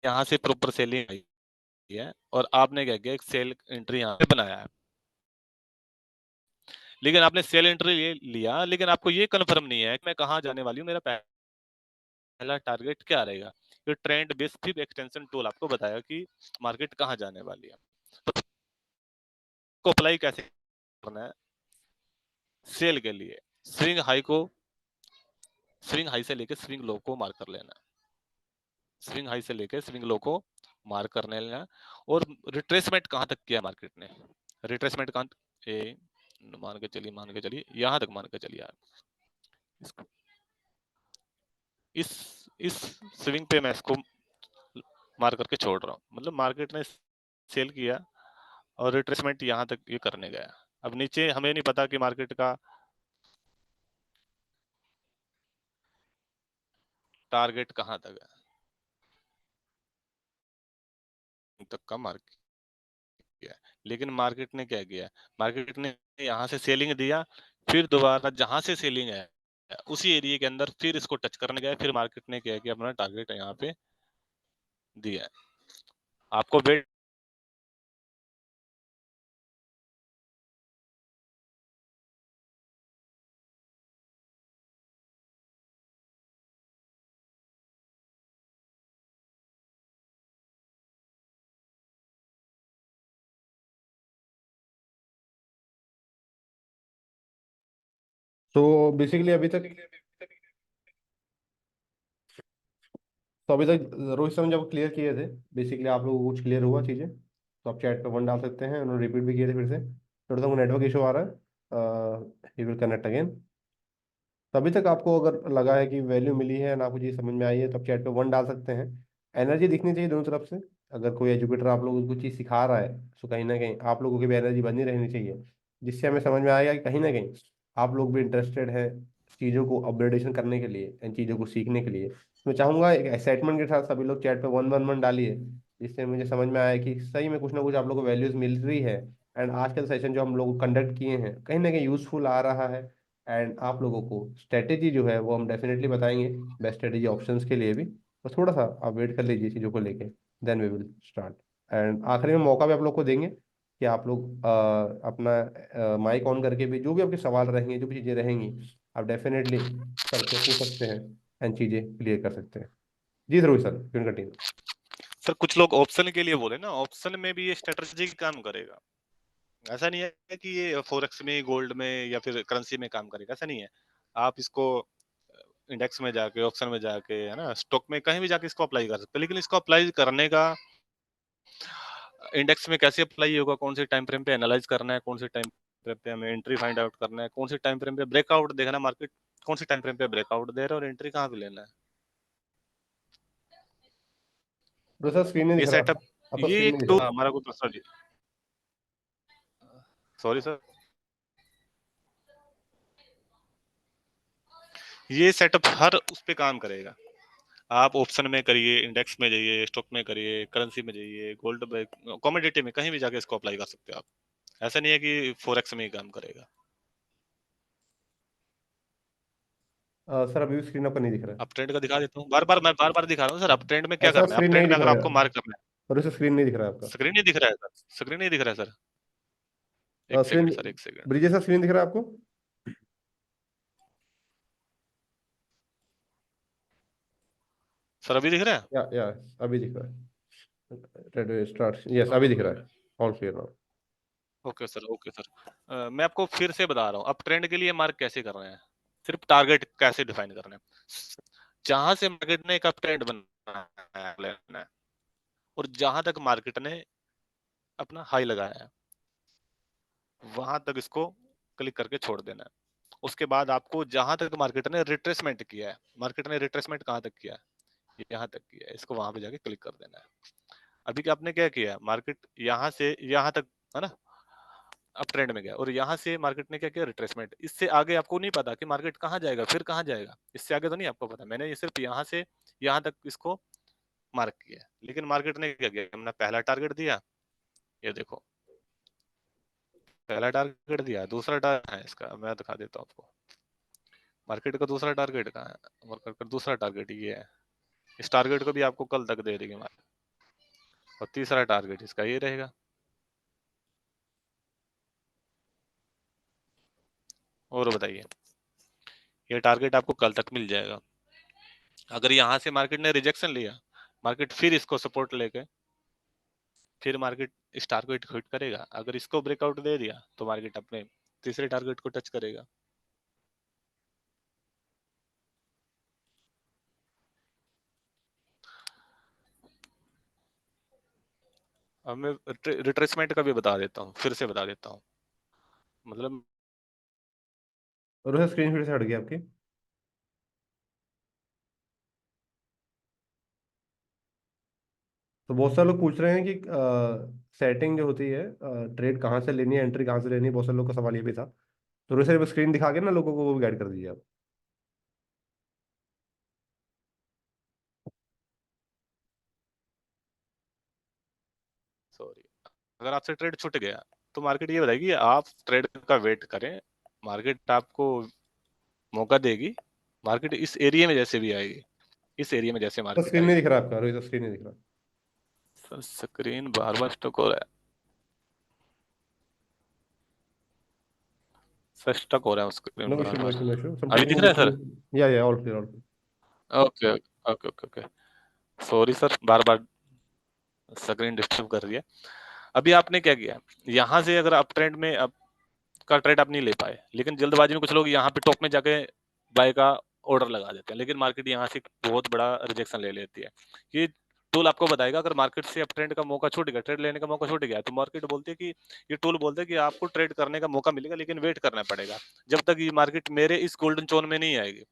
यहाँ से प्रॉपर सेलिंग आई है और आपने क्या किया, एक सेल एंट्री यहाँ पे बनाया है। लेकिन आपने सेल एंट्री लिया, लेकिन आपको ये कंफर्म नहीं है कि मैं कहाँ जाने वाली हूँ, मेरा पहला टारगेट क्या रहेगा। ये ट्रेंड बेस्ड एक्सटेंशन टूल आपको बताया कि मार्केट कहाँ जाने वाली है। तो को अप्लाई कैसे करना है सेल के लिए, स्विंग हाई को, स्विंग हाई से लेके स्विंग लो को मार्क कर लेना, स्विंग हाई से लेके स्विंग लो को मार्क करने लेना। और रिट्रेसमेंट कहाँ तक किया मार्केट ने, रिट्रेसमेंट कहाँ ए, मान के चलिए यहाँ तक मान के चलिए आप इसको, इस इस स्विंग पे मैं इसको मार करके छोड़ रहा हूँ। मतलब मार्केट ने सेल किया और रिट्रेसमेंट यहाँ तक ये करने गया। अब नीचे हमें नहीं पता कि मार्केट का टारगेट कहाँ तक है, तक का मार्केट किया है। लेकिन मार्केट ने क्या किया, मार्केट ने यहाँ से सेलिंग दिया, फिर दोबारा जहां से सेलिंग है उसी एरिया के अंदर फिर इसको टच करने गया, फिर मार्केट ने क्या किया, अपना टारगेट यहाँ पे दिया है। आपको वेट तो बेसिकली अभी तक रोहित सर ने जब क्लियर किए थे, बेसिकली आप लोगों को कुछ क्लियर हुआ चीज़ें, तो आप चैट पे वन डाल सकते हैं। उन्होंने रिपीट भी किए थे फिर से। थोड़ा सा नेटवर्क इशू आ रहा है, यू विल कनेक्ट अगेन। तभी तक आपको अगर लगा है कि वैल्यू मिली है ना, आपको चीज़ समझ में आई है, तो आप चैट पे वन डाल सकते हैं। एनर्जी दिखनी चाहिए दोनों तरफ से। अगर कोई एजुकेटर आप लोगों को कुछ चीज़ सिखा रहा है, तो कहीं ना कहीं आप लोगों की भी एनर्जी बनी रहनी चाहिए, जिससे हमें समझ में आएगा कि कहीं ना कहीं आप लोग भी इंटरेस्टेड हैं चीज़ों को अपग्रेडेशन करने के लिए, इन चीज़ों को सीखने के लिए। मैं चाहूंगा एक एक्साइटमेंट के साथ सभी लोग चैट पे वन वन वन डालिए, जिससे मुझे समझ में आया कि सही में कुछ ना कुछ आप लोगों को वैल्यूज मिल रही है। एंड आज का सेशन जो हम लोग कंडक्ट किए हैं कहीं ना कहीं यूजफुल आ रहा है। एंड आप लोगों को स्ट्रेटेजी जो है वो हम डेफिनेटली बताएंगे, बेस्ट स्ट्रेटेजी ऑप्शंस के लिए भी। बस थोड़ा सा आप वेट कर लीजिए चीज़ों को लेके, then we will start. And आखिरी में मौका भी आप लोग को देंगे कि आप लोग अपना माइक ऑन करके भी जो भी आपके सवाल रहेंगे, जो भी चीज़ें रहेंगी, आप डेफिनेटली सर से पूछ सकते हैं एंड चीज़ें क्लियर कर सकते हैं। जी जरूर sir, you can continue. Sir, कुछ लोग ऑप्शन के लिए बोले ना, ऑप्शन में भी ये स्ट्रेटजी काम करेगा। ऐसा नहीं है कि ये फॉरेक्स में, गोल्ड में या फिर करेंसी में काम करेगा, ऐसा नहीं है। आप इसको इंडेक्स में जाके, ऑप्शन में जाके, है ना, स्टॉक में कहीं भी जाके इसको अप्लाई कर सकते हैं। लेकिन इसको अप्लाई करने का इंडेक्स में कैसे अप्लाई होगा, कौन से टाइम फ्रेम पे एनालाइज करना है, कौन से टाइम फ्रेम पे हमें एंट्री फाइंड आउट करना है, कौन से टाइम फ्रेम पे ब्रेकआउट देखना मार्केट, कौन से टाइम फ्रेम पे ब्रेकआउट दे रहा है और एंट्री कहाँ पे लेना है, तो सर स्क्रीन नहीं ये दिख रहा, सेटअप, आपका ये स्क्रीन एक नहीं दिख तो रहा। हमारा कोई पर्सनल, सॉरी सर, ये सेटअप हर उस पे काम करेगा। आप ऑप्शन में करिए, इंडेक्स में जाइए, स्टॉक में करिए, करेंसी में जाइए, गोल्ड में, कमोडिटी में, कहीं भी जाके इसको अप्लाई कर सकते हो आप। ऐसा नहीं है कि फॉरेक्स में ही काम करेगा। सर अभी भी स्क्रीन आपका नहीं दिख रहा है। अप ट्रेंड का दिखा देता हूँ, बार बार मैं बार बार दिखा रहा हूँ सर। अप ट्रेंड में क्या ऐसा करना है, अप स्क्रीन नहीं ट्रेंड में दिख अगर रहा है, आपको मार्क करना है, और इसे स्क्रीन नहीं दिख रहा है आपका। स्क्रीन नहीं दिख रहा है सर, स्क्रीन नहीं दिख रहा है सर। एक स्क्रीन, सेकंड सर, एक सेकंड। ब्रिजेश सर स्क्रीन दिख रहा है आपको? सर अभी दिख रहा है? या अभी दिख रहा है। रेड स्टार्ट, यस अभी दिख रहा है। All clear now. Okay sir, okay sir. मैं आपको फिर से बता रहा हूँ, अप ट्रेंड के लिए मार्क कैसे कर रहे हैं, सिर्फ टारगेट कैसे डिफाइन करना है। जहां से मार्केट ने एक अप ट्रेंड बनाया है और जहां तक मार्केट ने अपना हाई लगाया है, वहां तक इसको क्लिक करके छोड़ देना है। उसके बाद आपको जहां तक मार्केट ने रिट्रेसमेंट किया है, मार्केट ने रिट्रेसमेंट कहां तक किया है, यहाँ तक किया है, इसको वहां पे जाके क्लिक कर देना है। अभी क्या आपने क्या किया, मार्केट यहाँ से यहाँ तक, है ना, अप ट्रेंड में गया और यहाँ से मार्केट ने क्या किया, रिट्रेसमेंट। इससे आगे आपको नहीं पता कि मार्केट कहाँ जाएगा, फिर कहाँ जाएगा, इससे आगे तो नहीं आपको पता। मैंने ये सिर्फ यहाँ से यहाँ तक इसको मार्क किया है। लेकिन मार्केट ने क्या किया, हमने पहला टारगेट दिया, ये देखो, पहला टारगेट दिया, दूसरा टारगेट है इसका, मैं दिखा देता हूँ आपको। मार्केट का दूसरा टारगेट कहाँ है, मार्केट का दूसरा टारगेट ये है। इस टारगेट को भी आपको कल तक दे देगी मार्केट, और तीसरा टारगेट इसका ये रहेगा। और बताइए, ये टारगेट आपको कल तक मिल जाएगा। अगर यहाँ से मार्केट ने रिजेक्शन लिया, मार्केट फिर इसको सपोर्ट लेके फिर मार्केट इस टारगेट को हिट करेगा। अगर इसको ब्रेकआउट दे दिया तो मार्केट अपने तीसरे टारगेट को टच करेगा। अब मैं रिट्रेसमेंट का भी बता देता हूँ, फिर से बता देता हूँ। मतलब और उसे स्क्रीन फिर से हट गई आपकी। तो बहुत सारे लोग पूछ रहे हैं कि सेटिंग जो होती है, ट्रेड कहाँ से लेनी है, एंट्री कहाँ से लेनी है, बहुत सारे लोग का सवाल ये भी था। तो रोहित सर स्क्रीन दिखा के ना लोगों को वो भी गाइड कर दीजिए आप। सॉरी, अगर आपसे ट्रेड छूट गया तो मार्केट ये बताएगी आप ट्रेड का वेट करें, मार्केट आपको मौका देगी, मार्केट इस एरिया में जैसे भी आएगी, इस एरिया में जैसे तो मार्केट स्क्रीन नहीं आएगी। दिख रहा आपका रोहित सर, स्क्रीन नहीं दिख रहा। सर स्क्रीन बार बार स्टक हो रहा है, सर स्टक हो रहा है स्क्रीन नो बार इशू, नो बार। इशू, नो इशू, सम अभी दिख टेक्निकल रहा है इशू। सर? या all clear, all clear. Okay okay okay okay, sorry sir, बार बार स्क्रीन डिस्टर्ब कर रही है। अभी आपने क्या किया, यहाँ से अगर आप ट्रेंड में अब का ट्रेड आप नहीं ले पाए, लेकिन जल्दबाजी में कुछ लोग यहाँ पे टॉप में जाके बाय का ऑर्डर लगा देते हैं, लेकिन मार्केट यहाँ से बहुत बड़ा रिजेक्शन ले लेती है। ये टूल आपको बताएगा अगर मार्केट से अब ट्रेंड का मौका छूट गया, ट्रेड लेने का मौका छूट गया, तो मार्केट बोलती है कि ये टूल बोलता है कि आपको ट्रेड करने का मौका मिलेगा, लेकिन वेट करना पड़ेगा जब तक ये मार्केट मेरे इस गोल्डन जोन में नहीं आएगी।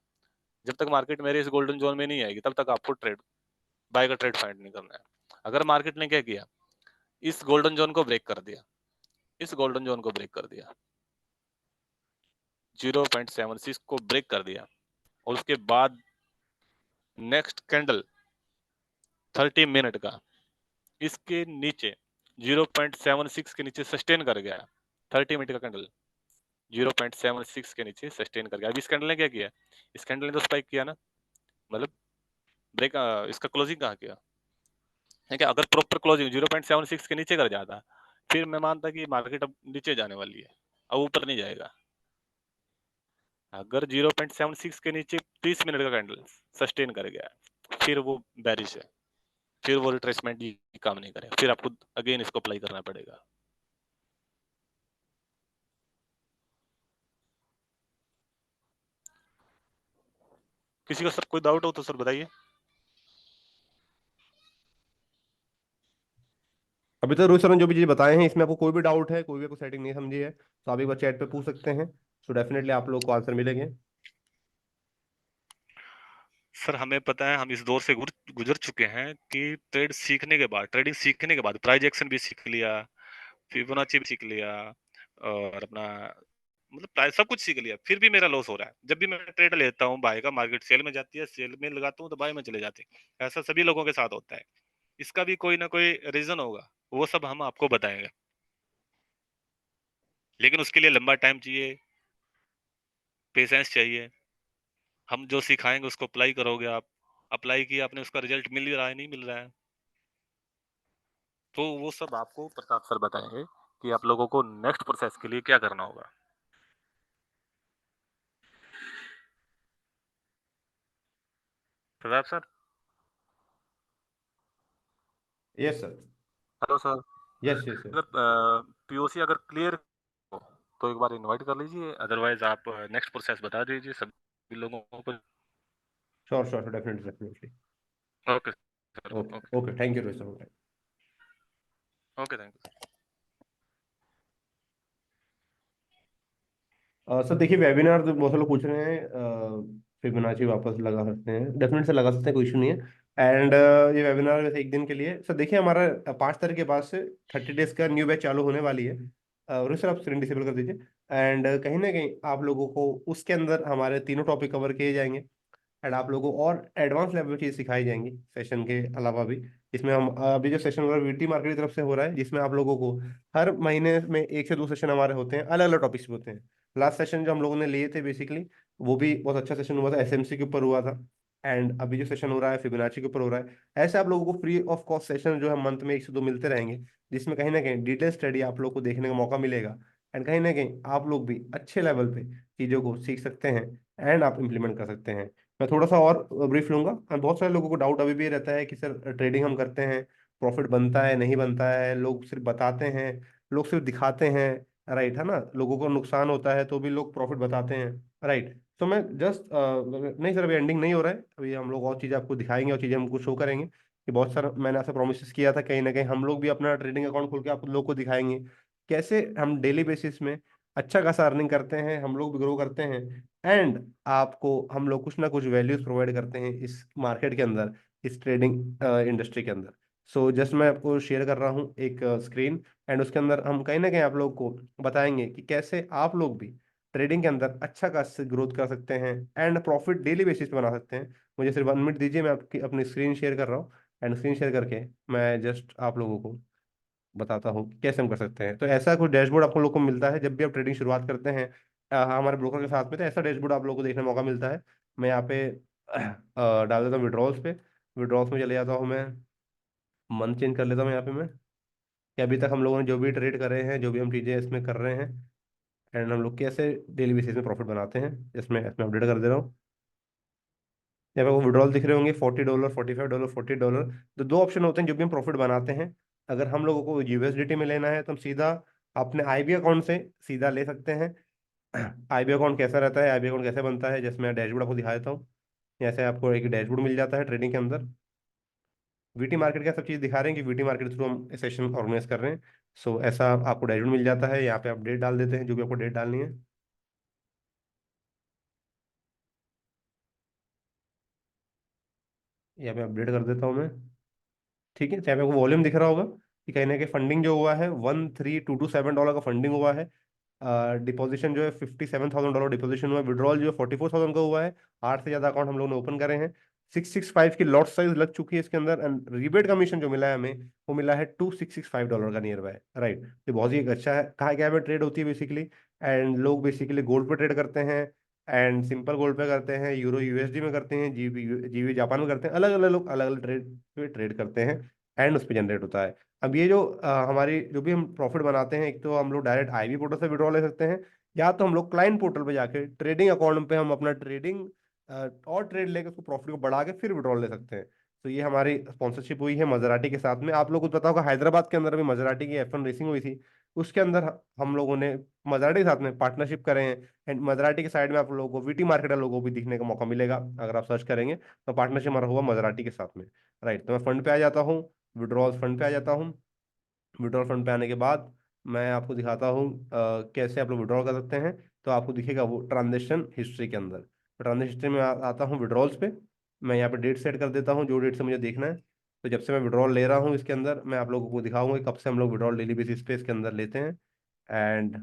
जब तक मार्केट मेरे इस गोल्डन जोन में नहीं आएगी तब तक आपको ट्रेड बाय का ट्रेड फाइंड नहीं करना है। अगर मार्केट ने क्या किया, इस गोल्डन जोन को ब्रेक कर दिया, इस गोल्डन जोन को ब्रेक कर दिया, 0.76 को ब्रेक कर दिया, और उसके बाद नेक्स्ट कैंडल 30 मिनट का इसके नीचे 0.76 के नीचे सस्टेन कर गया, 30 मिनट का कैंडल 0.76 के नीचे सस्टेन कर गया। अब इस कैंडल ने क्या किया, इस कैंडल ने तो स्पाइक किया ना, मतलब ब्रेक, इसका क्लोजिंग कहाँ किया है क्या? अगर प्रॉपर क्लोजिंग 0.76 के नीचे कर जाता, फिर मैं मानता कि मार्केट अब नीचे जाने वाली है, अब ऊपर नहीं जाएगा। अगर 0.76 के नीचे 30 मिनट का कैंडल सस्टेन कर गया, फिर वो बेरिश है, फिर वो रिट्रेसमेंट काम नहीं करेगा, फिर आपको अगेन इसको अप्लाई करना पड़ेगा। किसी का सर कोई डाउट हो तो सर बताइए। अभी तक रोहित सर ने जो भी चीज़ बताए हैं, इसमें आपको कोई भी डाउट है, कोई भी आपको सेटिंग नहीं समझी है, तो आप एक बार चैट पे पूछ सकते हैं। सो डेफिनेटली आप लोग को आंसर मिलेंगे। सर हमें पता है, हम इस दौर से गुजर चुके हैं कि ट्रेड सीखने के बाद, ट्रेडिंग सीखने के बाद प्राइस एक्शन भी सीख लिया, फिबोनाची भी सीख लिया, और अपना मतलब प्राइस सब कुछ सीख लिया, फिर भी मेरा लॉस हो रहा है। जब भी मैं ट्रेड लेता हूँ बाय का, मार्केट सेल में जाती है, सेल में लगाता हूँ तो बाय में चले जाते हैं। ऐसा सभी लोगों के साथ होता है। इसका भी कोई ना कोई रीजन होगा, वो सब हम आपको बताएंगे, लेकिन उसके लिए लंबा टाइम चाहिए, पेशेंस चाहिए। हम जो सिखाएंगे उसको अप्लाई करोगे आप, अप्लाई किया आपने, उसका रिजल्ट मिल रहा है नहीं मिल रहा है, तो वो सब आपको प्रताप सर बताएंगे कि आप लोगों को नेक्स्ट प्रोसेस के लिए क्या करना होगा। Pratap sir. Yes sir. Hello sir. Yes yes yes. अगर पीओसी अगर क्लियर हो तो एक बार इनवाइट कर लीजिए, अदरवाइज आप नेक्स्ट प्रोसेस बता दीजिए सभी लोगों को। Sure sure, definitely definitely. Okay sir, okay okay, okay, thank you Rohit sir. Okay, thank you. Sir देखिए, वेबिनार तो बहुत से लोग पूछ रहे हैं, फिबोनाची वापस लगा सकते हैं, डेफिनेट से लगा सकते हैं, कोई इशू नहीं है। एंड ये वेबिनार वैसे एक दिन के लिए सर, देखिए हमारा 5 तारीख के बाद से 30 डेज का न्यू बैच चालू होने वाली है। और सर आप स्क्रीन डिसेबल कर दीजिए। एंड कहीं ना कहीं आप लोगों को उसके अंदर हमारे तीनों टॉपिक कवर किए जाएंगे। एंड आप लोगों को और एडवांस लेवल की चीज सिखाई जाएंगी सेशन के अलावा भी। इसमें हम अभी जो सेशन हो रहा है वीटी मार्केट की तरफ से हो रहा है, जिसमें आप लोगों को हर महीने में 1 से 2 सेशन हमारे होते हैं, अलग अलग टॉपिक्स पे होते हैं। लास्ट सेशन जो हम लोगों ने लिए थे बेसिकली, वो भी बहुत अच्छा सेशन हुआ था, एसएमसी के ऊपर हुआ था। एंड अभी जो सेशन हो रहा है फिबोनाची के ऊपर हो रहा है। ऐसे आप लोगों को फ्री ऑफ कॉस्ट सेशन जो है मंथ में 1 से 2 मिलते रहेंगे, जिसमें कहीं ना कहीं डिटेल स्टडी आप लोग को देखने का मौका मिलेगा। एंड कहीं ना कहीं आप लोग भी अच्छे लेवल पे चीज़ों को सीख सकते हैं एंड आप इम्प्लीमेंट कर सकते हैं। मैं थोड़ा सा और ब्रीफ लूंगा। बहुत सारे लोगों को डाउट अभी भी रहता है कि सर ट्रेडिंग हम करते हैं, प्रॉफिट बनता है नहीं बनता है, लोग सिर्फ बताते हैं, लोग सिर्फ दिखाते हैं, राइट है ना, लोगों को नुकसान होता है तो भी लोग प्रॉफिट बताते हैं, राइट। तो मैं जस्ट नहीं सर, अभी एंडिंग नहीं हो रहा है, अभी हम लोग और चीज़ें आपको दिखाएंगे और चीज़ें हमको शो करेंगे कि बहुत सारा मैंने ऐसा प्रोमिस किया था, कहीं ना कहीं हम लोग भी अपना ट्रेडिंग अकाउंट खोल के आप लोग को दिखाएंगे कैसे हम डेली बेसिस में अच्छा खासा अर्निंग करते हैं, हम लोग भी ग्रो करते हैं। एंड आपको हम लोग कुछ ना कुछ वैल्यूज प्रोवाइड करते हैं इस मार्केट के अंदर, इस ट्रेडिंग इंडस्ट्री के अंदर। सो जस्ट मैं आपको शेयर कर रहा हूँ एक स्क्रीन, एंड उसके अंदर हम कहीं ना कहीं आप लोग को बताएंगे कि कैसे आप लोग भी ट्रेडिंग के अंदर अच्छा खासा ग्रोथ कर सकते हैं एंड प्रॉफिट डेली बेसिस पे बना सकते हैं। मुझे सिर्फ 1 मिनट दीजिए, मैं आपकी अपनी स्क्रीन शेयर कर रहा हूँ, एंड स्क्रीन शेयर करके मैं जस्ट आप लोगों को बताता हूँ कि कैसे हम कर सकते हैं। तो ऐसा कुछ डैशबोर्ड आप लोग को मिलता है जब भी आप ट्रेडिंग शुरुआत करते हैं हमारे ब्रोकर के साथ में, तो ऐसा डैशबोर्ड आप लोग को देखने का मौका मिलता है। मैं यहाँ पे डाल देता हूँ विड्रॉल्स पे, विड्रॉल्स में चले जाता हूँ मैं, मंथ चेंज कर लेता हूँ यहाँ पे मैं, कि अभी तक हम लोगों ने जो भी ट्रेड करे हैं, जो भी हम चीज़ें इसमें कर रहे हैं, एंड हम लोग कैसे डेली बेसिस में प्रॉफिट बनाते हैं, इसमें इसमें अपडेट कर दे रहा हूँ। यहाँ पे वो विड्रॉल दिख रहे होंगे, $40, $45, $40। तो दो ऑप्शन होते हैं जो भी हम प्रॉफिट बनाते हैं। अगर हम लोगों को यूएसडीटी में लेना है तो हम सीधा अपने आईबी अकाउंट से सीधा ले सकते हैं। आईबी अकाउंट कैसा रहता है, आईबी अकाउंट कैसे बनता है, जैसे मैं डैशबोर्ड आपको दिखा देता हूँ। जैसे आपको एक डैशबोर्ड मिल जाता है ट्रेडिंग के अंदर, वीटी मार्केट का सब चीज़ दिखा रहे हैं कि वीटी मार्केट थ्रू हम सेशन ऑर्गेनाइज कर रहे हैं। सो ऐसा आपको डैशबोर्ड मिल जाता है, यहाँ पे आप डेट डाल देते हैं जो भी आपको डेट डालनी है। यहाँ पे अपडेट कर देता हूँ मैं। ठीक है, चाहे आपको वॉल्यूम दिख रहा होगा कि कहीं ना कहीं फंडिंग जो हुआ है $13,227 का फंडिंग हुआ है। डिपोजिशन जो है $57,000 डिपोजिशन हुआ है। विड्रॉल जो है 44,000 का हुआ है। 8 से ज्यादा अकाउंट हम लोगों ने ओपन करे हैं। 665 की लॉट साइज लग चुकी है इसके अंदर, एंड रिबेट कमीशन जो मिला है हमें वो मिला है $2,665 का नियर बाय, राइट। तो बहुत ही एक अच्छा है, कहा क्या में ट्रेड होती है बेसिकली, एंड लोग बेसिकली गोल्ड पे ट्रेड करते हैं, एंड सिंपल गोल्ड पे करते हैं, यूरो यूएसडी में करते हैं, जीबी जीबी जापान में करते हैं, अलग अलग लोग अलग अलग ट्रेड पे ट्रेड करते हैं, एंड उस पर जनरेट होता है। अब ये जो हमारी जो भी हम प्रॉफिट बनाते हैं, एक तो हम लोग डायरेक्ट आईबी पोर्टल से विड्रॉ ले सकते हैं, या तो हम लोग क्लाइंट पोर्टल पे जाके ट्रेडिंग अकाउंट पे हम अपना ट्रेडिंग और ट्रेड लेके उसको प्रॉफिट को बढ़ा के फिर विड्रॉ ले सकते हैं। तो ये हमारी स्पॉन्सरशिप हुई है मजराटी के साथ में। आप लोगों को पता होगा हैदराबाद के अंदर भी मजराटी की F1 रेसिंग हुई थी, उसके अंदर हम लोगों ने मजराटी के साथ में पार्टनरशिप करे हैं। एंड मजराटी के साइड में आप लोगों को वीटी मार्केट लोगों को भी दिखने का मौका मिलेगा, अगर आप सर्च करेंगे तो पार्टनरशिप हमारा हुआ मजराटी के साथ में, राइट। तो मैं फंड पे आ जाता हूँ, विड्रॉल फंड पे आ जाता हूँ। विड्रॉल फंड पे आने के बाद मैं आपको दिखाता हूँ कैसे आप लोग विड्रॉल कर सकते हैं। तो आपको दिखेगा वो ट्रांजेक्शन हिस्ट्री के अंदर, तो ट्रांजेक्शन हिस्ट्री में आता हूँ विड्रॉल्स पे। मैं यहाँ पे डेट सेट कर देता हूँ जो डेट से मुझे देखना है। तो जब से मैं विड्रॉल ले रहा हूँ इसके अंदर, मैं आप लोगों को दिखाऊंगा कि कब से हम लोग विड्रॉल डेली बेसिस पे इसके अंदर लेते हैं। एंड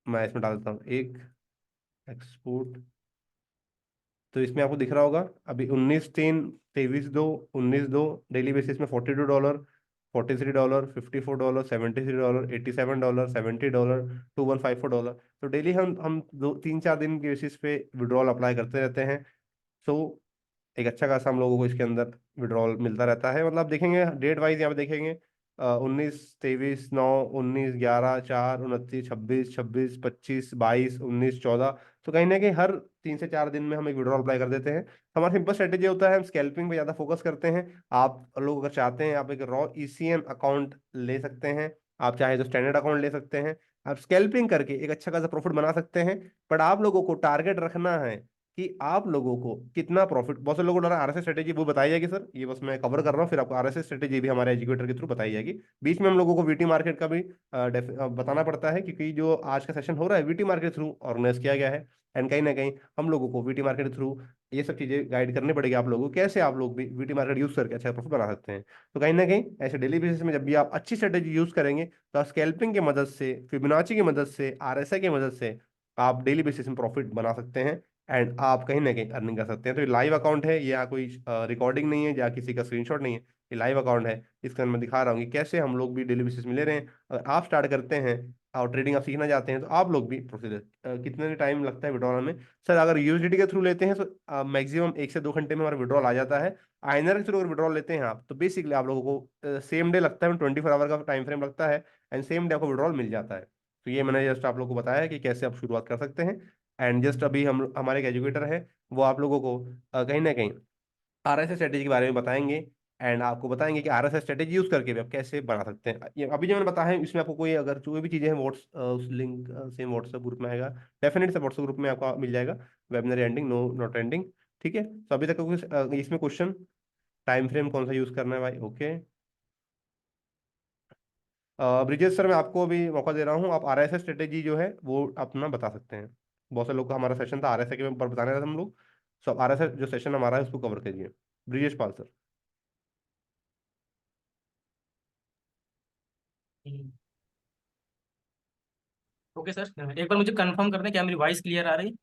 मैं इसमें डाल देता हूँ एक एक्सपोर्ट। तो इसमें आपको दिख रहा होगा अभी 19/3, 23/2, 19/2 डेली बेसिस में $42, $43, $54, $73, $87, $70, $2154। तो डेली हम 2 3 4 दिन के बेसिस पे विड्रॉल अप्लाई करते रहते हैं। सो एक अच्छा खासा हम लोगों को इसके अंदर विड्रॉल मिलता रहता है। मतलब आप देखेंगे डेट वाइज, यहाँ पे देखेंगे 19, 23, 9, 19, 11, 4, 29, 26, 26, 25, 22, 19, 14। तो कहीं ना कहीं हर 3 से 4 दिन में हम एक विड्रॉल अप्लाई कर देते हैं। हमारा सिंपल स्ट्रेटेजी होता है, हम स्कैल्पिंग पे ज़्यादा फोकस करते हैं। आप लोग अगर चाहते हैं आप एक रॉ ईसीएम अकाउंट ले सकते हैं, आप चाहे तो स्टैंडर्ड अकाउंट ले सकते हैं। आप स्कैल्पिंग करके एक अच्छा खासा प्रॉफिट बना सकते हैं। बट आप लोगों को टारगेट रखना है कि आप लोगों को कितना प्रॉफिट। बहुत से लोगों को आरएसएस स्ट्रेटेजी वो बताई जाएगी सर, ये बस मैं कवर कर रहा हूँ, फिर आपको आरएसएस स्ट्रेटेजी भी हमारे एजुकेटर के थ्रू बताई जाएगी। बीच में हम लोगों को वीटी मार्केट का भी बताना पड़ता है, क्योंकि जो आज का सेशन हो रहा है वीटी मार्केट थ्रू ऑर्गेनाइज किया गया है। एंड कहीं ना कहीं हम लोगों को वीटी मार्केट थ्रू ये सब चीजें गाइड करनी पड़ेगी आप लोगों को, कैसे आप लोग भी वीटी मार्केट यूज करके अच्छा प्रॉफिट बना सकते हैं। तो कहीं ना कहीं ऐसे डेली बेसिस में जब भी आप अच्छी स्ट्रेटेजी यूज करेंगे, तो स्कैल्पिंग की मदद से, फिबोनाची की मदद से, आरएसआई की मदद से आप डेली बेसिस में प्रॉफिट बना सकते हैं, एंड आप कहीं ना कहीं अर्निंग कर सकते हैं। तो ये लाइव अकाउंट है, ये यहाँ कोई रिकॉर्डिंग नहीं है या किसी का स्क्रीनशॉट नहीं है, ये लाइव अकाउंट है। इसके अंदर मैं दिखा रहा हूँ कि कैसे हम लोग भी डेली बेसिस में ले रहे हैं। अगर आप स्टार्ट करते हैं और ट्रेडिंग आप सीखना चाहते हैं तो आप लोग भी प्रोसीजर कितने टाइम लगता है विड्रॉल में। सर अगर यूएसडीटी के थ्रू लेते हैं तो मैक्सिमम 1 से 2 घंटे में हमारा विड्रॉल आ जाता है। आइनर के थ्रू अगर विड्रॉल लेते हैं आप तो बेसिकली आप लोगों को सेम डे लगता है, 24 आवर का टाइम फ्रेम लगता है, एंड सेम डे आपको विड्रॉल मिल जाता है। तो ये मैंने जस्ट आप लोगों को बताया कि कैसे आप शुरुआत कर सकते हैं। एंड जस्ट अभी हम हमारे एक एजुकेटर है, वो आप लोगों को कहीं ना कहीं आरएसएस स्ट्रेटेजी के बारे में बताएंगे, एंड आपको बताएंगे कि आरएसएस स्ट्रेटेजी यूज करके भी आप कैसे बना सकते हैं। ये अभी जो मैंने बताया है इसमें आपको कोई अगर जो भी चीजें हैं व्हाट्स उस लिंक सेम व्हाट्सएप ग्रुप में आएगा, डेफिनेटली से व्हाट्सएप ग्रुप में आपको मिल जाएगा। Webinar ending, no not ending, ठीक है। तो अभी तक का कुछ इसमें क्वेश्चन, टाइम फ्रेम कौन सा यूज करना है भाई, ओके। ब्रिजेश सर मैं आपको अभी मौका दे रहा हूँ, आप आरएसएस स्ट्रेटेजी जो है वो अपना बता सकते हैं। बहुत से लोग का हमारा सेशन था आरएसएस के ऊपर बताने रहे थे हम लोग। सो आप आरएसएस जो सेशन हमारा है उसको कवर करिए, ब्रिजेश पाल सर। ओके सर, एक बार मुझे कंफर्म कर दें क्या मेरी वॉइस क्लियर आ रही?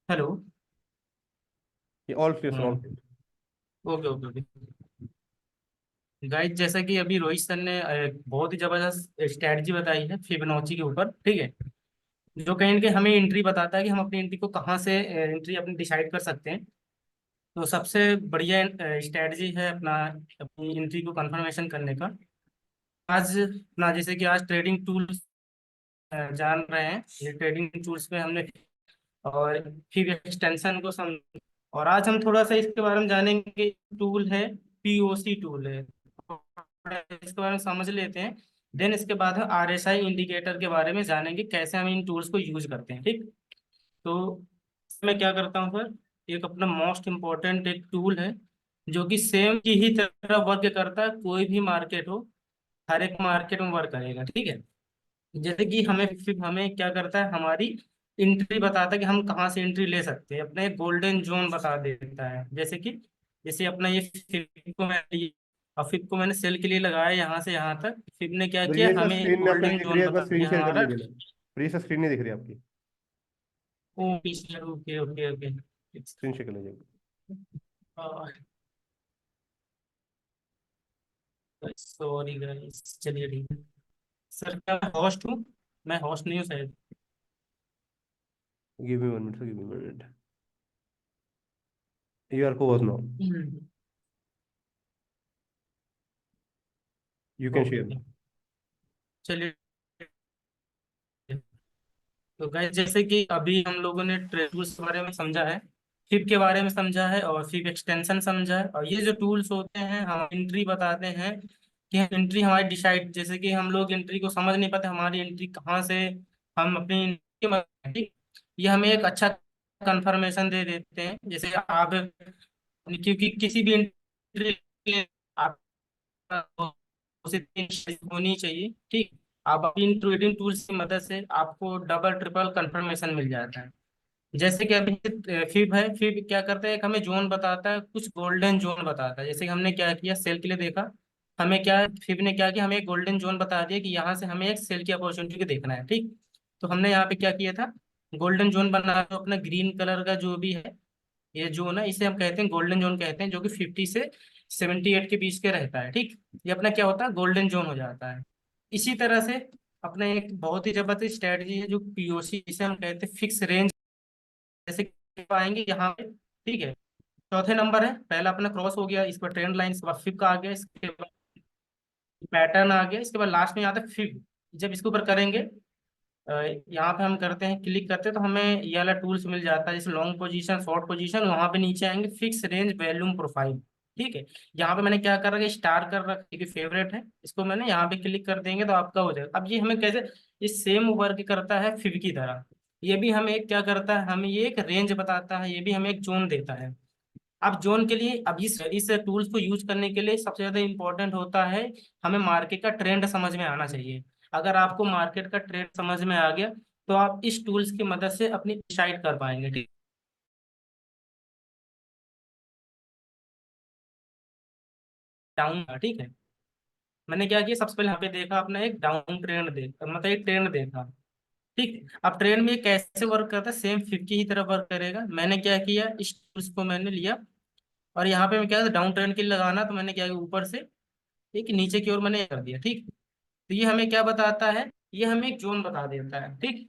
हेलो। ये all clear sir, all hmm. Okay okay okay. Guys, जैसा कि अभी रोहित सर ने बहुत ही जबरदस्त स्ट्रैटेजी बताई है फिबोनाची के ऊपर, ठीक है, जो कहीं ना कहीं हमें एंट्री बताता है कि हम अपनी एंट्री को कहाँ से एंट्री अपनी डिसाइड कर सकते हैं। तो सबसे बढ़िया स्ट्रैटेजी है अपना अपनी एंट्री को कंफर्मेशन करने का। आज अपना जैसे कि आज ट्रेडिंग टूल्स जान रहे हैं, ये ट्रेडिंग टूल्स पे हमने और फिर एक्सटेंशन को सम और आज हम थोड़ा सा इसके बारे में जानेंगे। टूल है, पीओसी टूल है, थोड़ा इसके बारे में समझ लेते हैं। देन इसके बाद हम आरएसआई इंडिकेटर के बारे में जानेंगे, कैसे हम इन टूल्स को यूज करते हैं, ठीक। तो मैं क्या करता हूँ सर, एक अपना मोस्ट इम्पोर्टेंट एक टूल है जो कि सेम की ही तरह वर्क करता है, कोई भी मार्केट हो, हर एक मार्केट में वर्क करेगा, ठीक है। जैसे कि हमें फिर हमें क्या करता है, हमारी एंट्री बताता है कि हम कहाँ से एंट्री ले सकते हैं, अपने गोल्डन जोन बता देता है। जैसे अपना ये फिप को मैंने और फिप को मैंने सेल के लिए लगाया यहाँ से यहाँ तक, फिप ने क्या सर। किया, ये सर हमें एक स्क्रीन में अपनी गोल्डन दिख रही जोन है, बस बता स्क्रीन दिया शेयर कर हमारा। लीजिए ना, पर ये सर स्क्रीन नहीं दिख रही आपकी, okay okay okay okay. Screen share कर लीजिए। सॉरी गाइस, चलिए ठीक है। सर क्या मैं होस्ट हूँ? मैं होस्ट नहीं हूँ शायद। Give me 1 minute sir, give me 1 minute. You are को was now, you can okay share. Okay, चलिए। तो गाइस, जैसे कि अभी हम लोगों ने ट्रेड टूल्स के बारे में समझा है, फिब के बारे में समझा है और फिब एक्सटेंशन समझा है, और ये जो टूल्स होते हैं हम एंट्री बताते हैं कि एंट्री हमारी डिसाइड, जैसे कि हम लोग एंट्री को समझ नहीं पाते हमारी एंट्री कहाँ से, हम अपनी ठीक, ये हमें एक अच्छा कंफर्मेशन दे देते हैं। जैसे आप, क्योंकि किसी भी एंट्री आप उसे 3 होनी चाहिए, ठीक। आप अपनी ट्रेडिंग टूल्स की मदद से आपको डबल ट्रिपल कंफर्मेशन मिल जाता है। जैसे कि अभी फिब है, फिब क्या करता है, एक हमें जोन बताता है, कुछ गोल्डन जोन बताता है। जैसे कि हमने क्या किया, सेल के लिए देखा, हमें क्या फिब ने क्या किया, हमें एक गोल्डन जोन बता दिया कि यहाँ से हमें एक सेल की अपॉर्चुनिटी को देखना है, ठीक। तो हमने यहाँ पे क्या किया था, गोल्डन जोन बना, जो अपना ग्रीन कलर का जो भी है ये जोन है, इसे हम कहते हैं गोल्डन जोन कहते हैं, जो कि 50 से 78 के बीच के रहता है, ठीक। ये अपना क्या होता है, गोल्डन जोन हो जाता है। इसी तरह से अपना एक बहुत ही जबरदस्त स्ट्रेटजी है जो पीओसी, इसे हम कहते हैं फिक्स रेंज। जैसे कि पाएंगे यहाँ पे, ठीक है, चौथे नंबर है, पहला अपना क्रॉस हो गया, इस पर ट्रेंड लाइन, इसके बाद फिब का आ गया, इसके बाद पैटर्न आ गया, इसके बाद लास्ट में आता है फिब। जब इसके ऊपर करेंगे, अ, यहाँ पे हम करते हैं, क्लिक करते हैं, तो हमें ये वाला टूल्स मिल जाता है, जैसे लॉन्ग पोजीशन, शॉर्ट पोजीशन, वहां पे नीचे आएंगे फिक्स रेंज वॉल्यूम प्रोफाइल, ठीक है। यहाँ पे मैंने क्या कर रखा है, स्टार कर रखा है क्योंकि फेवरेट है, इसको मैंने यहाँ पे क्लिक कर देंगे तो आपका हो जाएगा। अब ये हमें कैसे, ये सेम वर्क करता है फिब की तरह, ये भी हमें क्या करता है, हमें ये एक रेंज बताता है, ये भी हमें एक जोन देता है। अब जोन के लिए, अब इस टूल्स को यूज करने के लिए सबसे ज्यादा इंपॉर्टेंट होता है, हमें मार्केट का ट्रेंड समझ में आना चाहिए। अगर आपको मार्केट का ट्रेंड समझ में आ गया तो आप इस टूल्स की मदद से अपनी डिसाइड कर पाएंगे, ठीक। डाउन, ठीक है, मैंने क्या किया, सबसे पहले यहाँ पे देखा अपना एक डाउन ट्रेंड देखा, मतलब एक ट्रेंड देखा, ठीक। अब ट्रेंड में ये कैसे वर्क करता है, सेम 50 की तरह वर्क करेगा। मैंने क्या किया, इस टूल्स को मैंने लिया और यहाँ पे मैं क्या, डाउन ट्रेंड के लिए लगाना, तो मैंने क्या किया, ऊपर से एक नीचे की ओर मैंने कर दिया, ठीक। तो ये हमें क्या बताता है, ये हमें एक जोन बता देता है, ठीक।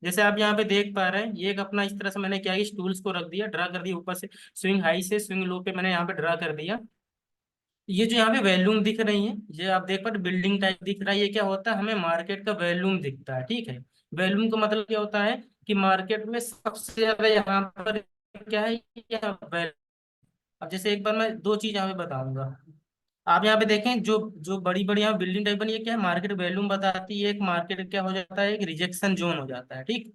जैसे आप यहाँ पे देख पा रहे हैं, ये एक अपना इस तरह से मैंने क्या किया, इस टूल्स को रख दिया, ड्रा कर दिया ऊपर से, स्विंग हाई से स्विंग लो पे मैंने यहाँ पे ड्रा कर दिया। ये जो यहाँ पे वैल्यूम दिख रही है, ये आप देख पा रहे बिल्डिंग टाइप दिख रहा है, ये क्या होता है, हमें मार्केट का वैल्यूम दिखता है, ठीक है। वैल्यूम का मतलब क्या होता है कि मार्केट में सबसे ज्यादा यहाँ पर क्या है, यहाँ value। अब जैसे एक बार मैं दो चीज यहाँ पे बताऊंगा, आप यहाँ पे देखें, जो जो बड़ी बड़ी यहाँ बिल्डिंग टाइप बनी है, क्या है, मार्केट वैल्यूम बताती है, एक मार्केट क्या हो जाता है, एक रिजेक्शन जोन हो जाता है, ठीक।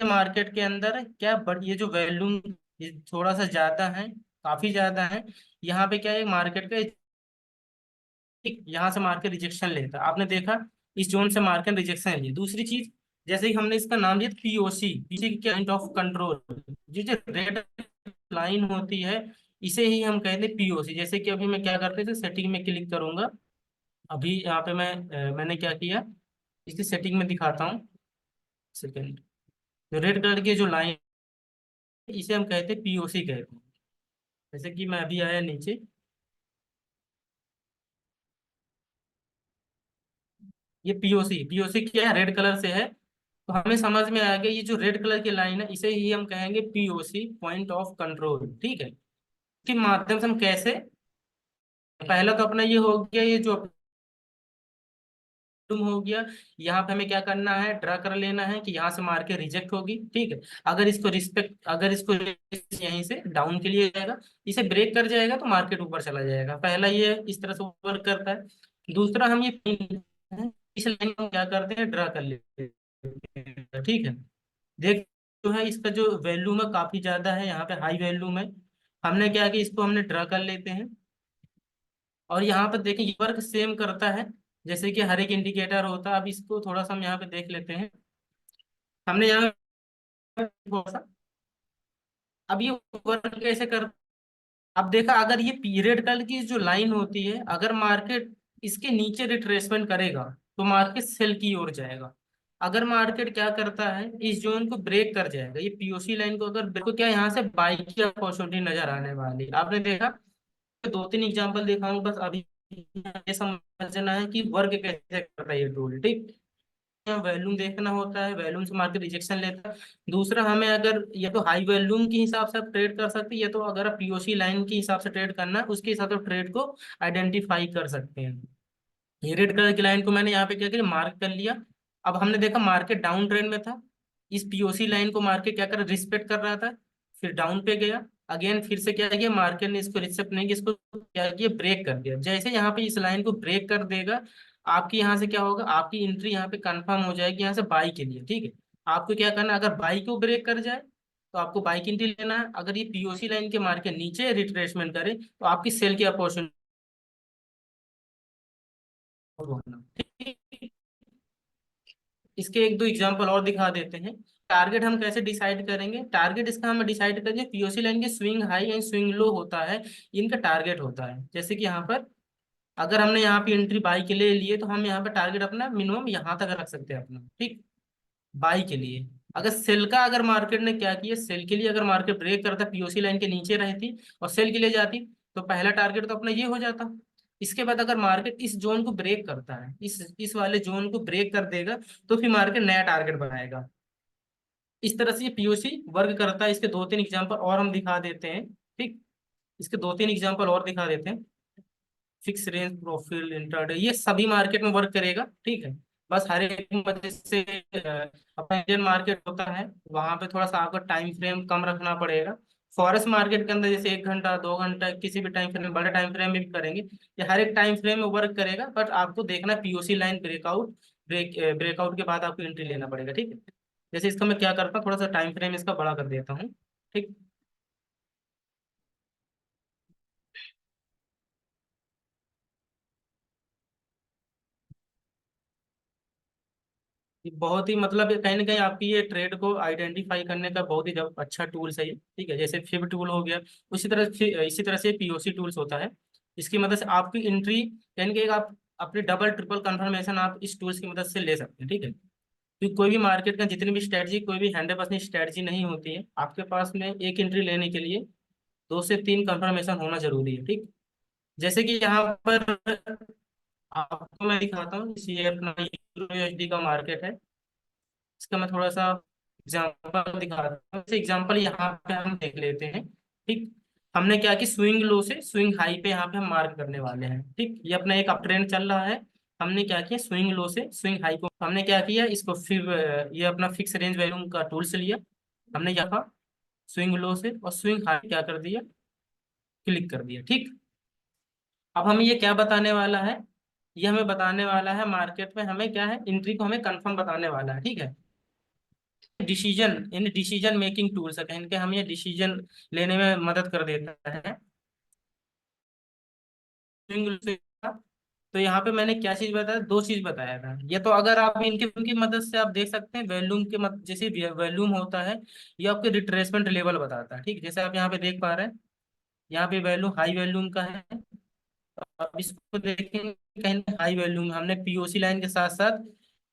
मार्केट के अंदर क्या ये जो वैल्यूम ये थोड़ा सा ज्यादा है, काफी ज्यादा है, यहाँ पे क्या है, मार्केट का यहाँ से मार्केट रिजेक्शन लेता है, आपने देखा, इस जोन से मार्केट रिजेक्शन लिया। दूसरी चीज, जैसे कि हमने इसका नाम दिया पीओसी, पीसी की पॉइंट ऑफ कंट्रोल, ये जो रेड लाइन होती है, इसे ही हम कहते हैं पीओसी। जैसे कि अभी मैं क्या करते थे, सेटिंग में क्लिक करूंगा। अभी यहाँ पे मैंने क्या किया, इसकी सेटिंग में दिखाता हूँ। सेकंड, जो रेड कलर की जो लाइन, इसे हम कहते हैं पीओसी कहते हैं। जैसे कि मैं अभी आया नीचे, ये पीओसी, पीओसी क्या है, रेड कलर से है। तो हमें समझ में आ गया, ये जो रेड कलर की लाइन है इसे ही हम कहेंगे पीओसी, पॉइंट ऑफ कंट्रोल। ठीक है, के माध्यम से हम कैसे, पहला तो अपना ये हो गया, ये जो तुम हो गया, यहाँ पे हमें क्या करना है, ड्रा कर लेना है कि यहाँ से मार के रिजेक्ट होगी। ठीक है, अगर इसको यहीं से डाउन के लिए जाएगा, इसे ब्रेक कर जाएगा तो मार्केट ऊपर चला जाएगा। पहला ये इस तरह से वर्क करता है। दूसरा, हम ये इस लाइन को क्या करते हैं, ड्रा कर लेते हैं। ठीक है, देख, जो है इसका जो वैल्यूम है काफी ज्यादा है, यहाँ पे हाई वैल्यूम है। हमने क्या किया, इसको हमने ड्रा कर लेते हैं। और यहाँ पर देखें, ये वर्क सेम करता है जैसे कि हर एक इंडिकेटर होता है। अब इसको थोड़ा सा हम यहाँ पे देख लेते हैं। हमने यहाँ थोड़ा सा, अब ये वर्क कैसे कर, अब देखा, अगर ये पीरियड कल की जो लाइन होती है, अगर मार्केट इसके नीचे रिट्रेसमेंट करेगा तो मार्केट सेल की ओर जाएगा। अगर मार्केट क्या करता है, इस जोन को ब्रेक कर जाएगा, ये पीओसी लाइन को अगर ब्रेक, तो क्या यहाँ से बाई की अपॉर्चुनिटी नजर आने वाली। आपने देखा, दो तीन एग्जांपल दिखाऊंगा बस अभी, ये समझना है कि वर्क कैसे करता है ये टूल। ठीक, वैल्यूम देखना होता है, वैल्यूम से मार्केट रिजेक्शन लेता है। दूसरा, हमें अगर या तो हाई वैल्यूम के हिसाब से आप ट्रेड कर सकते हैं, या तो अगर आप पीओसी लाइन के हिसाब से ट्रेड करना है, उसके हिसाब से ट्रेड को आइडेंटिफाई कर सकते हैं। ये रेड कलर की लाइन को मैंने यहाँ पे क्या किया, मार्क कर लिया। अब हमने देखा मार्केट डाउन ट्रेंड में था, इस पीओसी लाइन को मार्केट क्या कर, रिस्पेक्ट कर रहा था, फिर डाउन पे गया। अगेन फिर से क्या किया, मार्केट ने इसको रिस्पेक्ट नहीं किया, इसको क्या किया, ब्रेक कर दिया। जैसे यहाँ पे इस लाइन को ब्रेक कर देगा, आपकी यहाँ से क्या होगा, आपकी एंट्री यहाँ पे कंफर्म हो जाएगी यहाँ से बाई के लिए। ठीक है, आपको क्या करना है, अगर बाई को ब्रेक कर जाए तो आपको बाई की एंट्री लेना है। अगर ये पीओसी लाइन के मार्केट नीचे रिट्रेसमेंट करे तो आपकी सेल की अपॉर्चुनिटी होना। ठीक, इसके एक दो एग्जांपल और दिखा देते हैं। टारगेट हम कैसे डिसाइड करेंगे, टारगेट इसका हम डिसाइड करेंगे, पीओसी लाइन के स्विंग हाई एंड स्विंग लो होता है, इनका टारगेट होता है। जैसे कि यहाँ पर अगर हमने यहाँ पे एंट्री बाई के लिए लिए, तो हम यहाँ पे टारगेट अपना मिनिमम यहाँ तक रख सकते हैं अपना। ठीक, बाई के लिए। अगर सेल का, अगर मार्केट ने क्या किया, सेल के लिए अगर मार्केट ब्रेक करता, पीओसी लाइन के नीचे रहती और सेल के लिए जाती, तो पहला टारगेट तो अपना ये हो जाता। इसके बाद अगर मार्केट इस जोन को ब्रेक करता है, इस वाले जोन को ब्रेक कर देगा, तो फिर मार्केट नया टारगेट बनाएगा। इस तरह से ये पीओसी वर्क करता है। इसके दो तीन एग्जांपल और हम दिखा देते हैं। ठीक, इसके दो तीन एग्जांपल और दिखा देते हैं। फिक्स रेंज, प्रोफाइल, इंट्राडे, ये सभी मार्केट में वर्क करेगा। ठीक है, बस हर एक वजह से अपना इंडियन मार्केट होता है, वहां पे थोड़ा सा आपको टाइम फ्रेम कम रखना पड़ेगा। फॉरेस्ट मार्केट के अंदर जैसे 1 घंटा 2 घंटा किसी भी टाइम फ्रेम, बड़े टाइम फ्रेम में भी करेंगे, ये हर एक टाइम फ्रेम में वर्क करेगा। बट आपको देखना पीओसी लाइन ब्रेकआउट के बाद आपको एंट्री लेना पड़ेगा। ठीक है, जैसे इसका मैं क्या करता हूँ, थोड़ा सा टाइम फ्रेम इसका बड़ा कर देता हूँ। ठीक, ये बहुत ही मतलब कहीं ना कहीं आपकी ये ट्रेड को आइडेंटिफाई करने का बहुत ही अच्छा टूल्स है ये। ठीक है, जैसे फिब टूल हो गया, इसी तरह से पीओसी टूल्स होता है। इसकी मदद से आपकी एंट्री, यानी कि आप अपनी डबल ट्रिपल कंफर्मेशन आप इस टूल्स की मदद से ले सकते हैं। ठीक है, क्योंकि कोई भी मार्केट का जितनी भी स्ट्रेटजी, कोई भी 100% स्ट्रेटजी नहीं होती है। आपके पास में एक एंट्री लेने के लिए 2 से 3 कंफर्मेशन होना जरूरी है। ठीक, जैसे कि यहाँ पर आपको मैं दिखाता हूँ, ये अपना यूएसडी का मार्केट है। इसका मैं थोड़ा सा एग्जांपल दिखाता हूँ। एग्जांपल यहाँ पे हम देख लेते हैं। ठीक, हमने क्या कि स्विंग लो से स्विंग हाई पे यहाँ पे हम मार्क करने वाले हैं। ठीक, ये अपना एक अप ट्रेंड चल रहा है। हमने क्या किया, स्विंग लो से स्विंग हाई को हमने क्या किया, इसको फिर ये अपना फिक्स रेंज वैल्यू का टूल से लिया। हमने यहाँ स्विंग लो से और स्विंग हाई क्या कर दिया, क्लिक कर दिया। ठीक, अब हमें ये क्या बताने वाला है, ये हमें बताने वाला है मार्केट में हमें क्या है, एंट्री को हमें कंफर्म बताने वाला है। ठीक है, decision, in decision making tools है, कहीं के हम ये डिसीजन लेने में मदद कर देता है। तो यहाँ पे मैंने क्या चीज बताया, दो चीज बताया था। ये तो अगर आप इनके उनकी मदद से आप देख सकते हैं, वॉल्यूम के जैसे वॉल्यूम होता है, ये आपके रिट्रेसमेंट लेवल बताता है। ठीक, जैसे आप यहाँ पे देख पा रहे हैं, यहाँ पे वैल्यू हाई वैल्यूम का है। अब इसको देखेंगे कहीं ना हाई वैल्यूम, हमने पीओसी लाइन के साथ साथ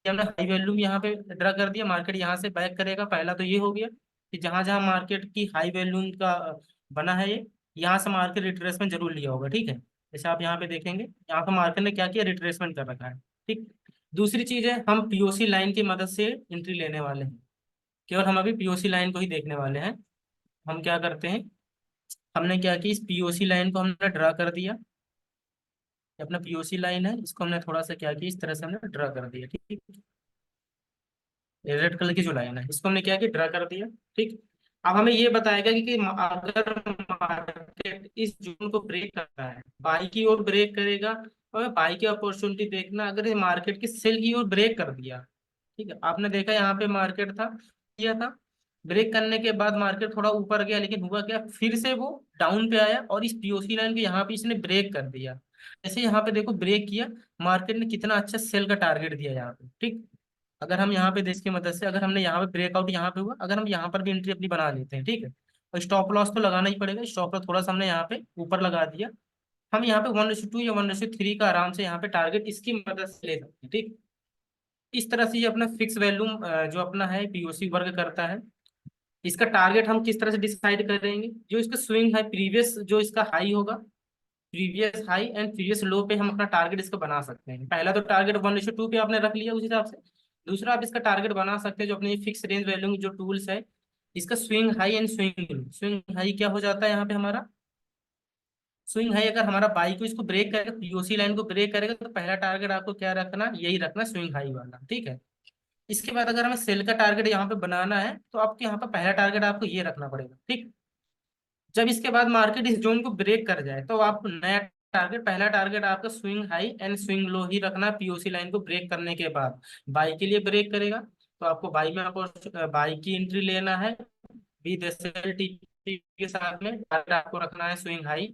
हमने हाई वैल्यूम यहाँ पे ड्रा कर दिया। मार्केट यहाँ से बैक करेगा, पहला तो ये हो गया कि जहां जहां मार्केट की हाई वैल्यूम का बना है ये, यहाँ से मार्केट रिट्रेसमेंट जरूर लिया होगा, ठीक है। जैसे आप यहाँ पे देखेंगे, यहाँ पे मार्केट ने क्या किया, रिट्रेसमेंट कर रखा है, ठीक। दूसरी चीज है, हम पीओसी लाइन की मदद से एंट्री लेने वाले हैं। केवल हम अभी पीओसी लाइन को ही देखने वाले हैं। हम क्या करते हैं, हमने क्या किया, इस पीओसी लाइन को हमने ड्रा कर दिया। ये अपना पीओसी लाइन है, इसको हमने थोड़ा सा क्या किया, इस तरह से हमने ड्रा कर दिया, ठीक। रेड कलर की जो लाइन है इसको हमने क्या किया, ड्रा कर दिया, ठीक। अब हमें ये बताएगा कि अगर मार्केट इस जोन को ब्रेक करता है, बाई की ओर ब्रेक करेगा, और बाई की अपॉर्चुनिटी देखना, अगर ये मार्केट की सेल की ओर ब्रेक कर दिया, ठीक है। आपने देखा यहाँ पे मार्केट था, किया था, ब्रेक करने के बाद मार्केट थोड़ा ऊपर गया, लेकिन हुआ क्या, फिर से वो डाउन पे आया और इस पीओसी लाइन को यहाँ पे इसने ब्रेक कर दिया। जैसे यहाँ पे देखो ब्रेक किया, मार्केट ने कितना अच्छा सेल का टारगेट दिया यहाँ पे, ठीक। अगर हम यहाँ पे देश की मदद से, अगर हमने यहाँ पे ब्रेकआउट यहाँ पे हुआ, अगर हम यहाँ पर भी एंट्री अपनी बना लेते हैं, ठीक है, और स्टॉप लॉस तो लगाना ही पड़ेगा। स्टॉप लॉस थोड़ा सा हमने यहाँ पे ऊपर लगा दिया। हम यहाँ पे 1:2 या 1:3 का आराम से यहाँ पे टारगेट इसकी मदद से ले सकते हैं, ठीक। इस तरह से ये अपना फिक्स वैल्यू जो अपना है पीओसी वर्क करता है। इसका टारगेट हम किस तरह से डिसाइड करेंगे, जो इसका स्विंग है, प्रीवियस जो इसका हाई होगा, प्रीवियस हाई एंड प्रीवियस लो पे हम अपना टारगेट इसका बना सकते हैं। पहला तो टारगेट 1:2 पे आपने रख लिया उस हिसाब से। दूसरा आप इसका टारगेट बना सकते हैं जो अपने फिक्स रेंज वैल्यू जो टूल्स है, इसका swing high and swing low. Swing high क्या हो जाता है यहाँ पे हमारा, स्विंग हाई अगर हमारा बाई को इसको ब्रेक करेगा, पीओसी लाइन को ब्रेक करेगा, तो पहला टारगेट आपको क्या रखना, यही रखना, स्विंग हाई वाला, ठीक है। इसके बाद अगर हमें सेल का टारगेट यहाँ पे बनाना है, तो आपके यहाँ पे पहला टारगेट आपको ये रखना पड़ेगा, ठीक। जब इसके बाद मार्केट इस जोन को ब्रेक कर जाए, तो आपको नया टारगेट, पहला टारगेट आपका swing high and swing low ही रखना। पीओसी लाइन को ब्रेक करने के बाद बाई के लिए ब्रेक करेगा, तो आपको बाई में आपको बाई की एंट्री लेना है। बी टी के साथ में टारगेट आपको रखना है स्विंग हाई,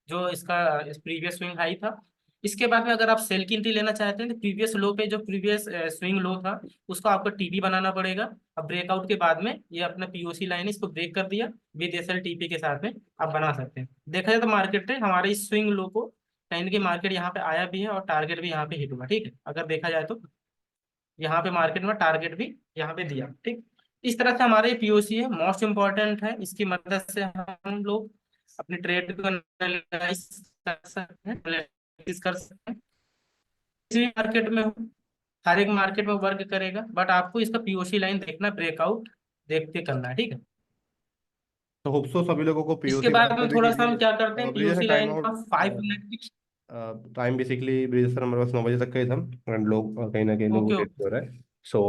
जो इसका इस प्रीवियस स्विंग हाई था। इसके बाद में अगर आप सेल की एंट्री लेना चाहते हैं, तो प्रीवियस लो पे जो प्रीवियस स्विंग लो था, उसको आपको टीपी बनाना पड़ेगा। अब ब्रेकआउट के बाद में ये अपना पीओसी लाइन इसको ब्रेक कर दिया, विद एसएल टीपी के साथ में आप बना सकते हैं। देखा जाए तो मार्केट ने हमारे इस स्विंग लो को, कहीं ना कहीं मार्केट यहाँ पे आया भी है और टारगेट भी यहाँ पे हिट हुआ, ठीक है। अगर देखा जाए तो यहाँ पे मार्केट में टारगेट भी यहाँ पे दिया, ठीक। इस तरह से हमारे पीओसी है, मोस्ट इंपॉर्टेंट है। इसकी मदद से हम लोग अपने ट्रेड को एनालाइज कर सकते हैं, एनालिसिस कर सकते हैं। किसी भी मार्केट में हो, हर एक मार्केट में वर्क करेगा, बट आपको इसका पीओसी लाइन देखना, ब्रेकआउट देख के करना है, ठीक है। तो होप सो सभी लोगों को इसके पीओसी का बाद आंसर में दिख थोड़ा सा लीजिए। हम क्या करते हैं, ब्रिजेश पीओसी टाइम लाइन का आउट। 5 मिनट की। टाइम बेसिकली ब्रिजेश सर हमारे पास 9 बजे तक का ही था, एंड लोग कहीं ना कहीं लोगों ओके लेट ओके। हो रहा है। सो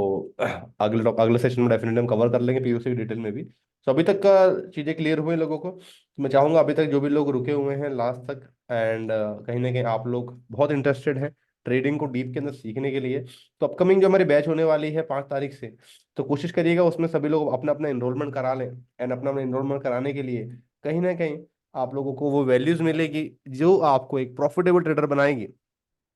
अगले सेशन में डेफिनेटली हम कवर कर लेंगे पीओसी की डिटेल में भी। सो अभी तक का चीज़ें क्लियर हुई लोगों को। मैं चाहूंगा अभी तक जो भी लोग रुके हुए हैं लास्ट तक, एंड कहीं ना कहीं आप लोग बहुत इंटरेस्टेड हैं ट्रेडिंग को डीप के अंदर सीखने के लिए, तो अपकमिंग जो हमारी बैच होने वाली है 5 तारीख से, तो कोशिश करिएगा उसमें सभी लोग अपना अपना इनरोलमेंट करा लें। एंड अपना अपना इनरोलमेंट कराने के लिए कहीं ना कहीं आप लोगों को वो वैल्यूज मिलेगी जो आपको एक प्रॉफिटेबल ट्रेडर बनाएगी।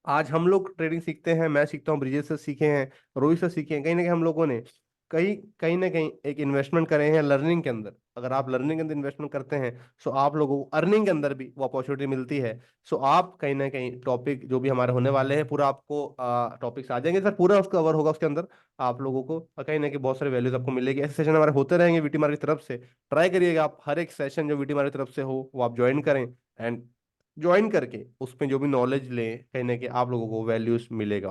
आज हम लोग ट्रेडिंग सीखते हैं, मैं सीखता हूँ, ब्रिजेश से सीखे हैं, रोहित से सीखे हैं, कहीं ना कहीं हम लोगों ने कहीं कहीं ना कहीं एक इन्वेस्टमेंट करे हैं लर्निंग के अंदर। अगर आप लर्निंग के अंदर इन्वेस्टमेंट करते हैं, सो आप लोगों को अर्निंग के अंदर भी वो अपॉर्चुनिटी मिलती है। सो आप कहीं ना कहीं टॉपिक जो भी हमारे होने वाले हैं, पूरा आपको टॉपिक्स आ जाएंगे सर, पूरा उसका कवर होगा उसके अंदर। आप लोगों को कहीं ना कहीं बहुत सारे वैल्यूज आपको मिलेगी। ऐसे सेशन हमारे होते रहेंगे वीटी मार्केट की तरफ से। ट्राई करिएगा आप हर एक सेशन जो वीटी मार्केट की तरफ से हो वो आप ज्वाइन करें, एंड ज्वाइन करके उसमें जो भी नॉलेज लें, कहीं ना कहीं आप लोगों को वैल्यूज मिलेगा।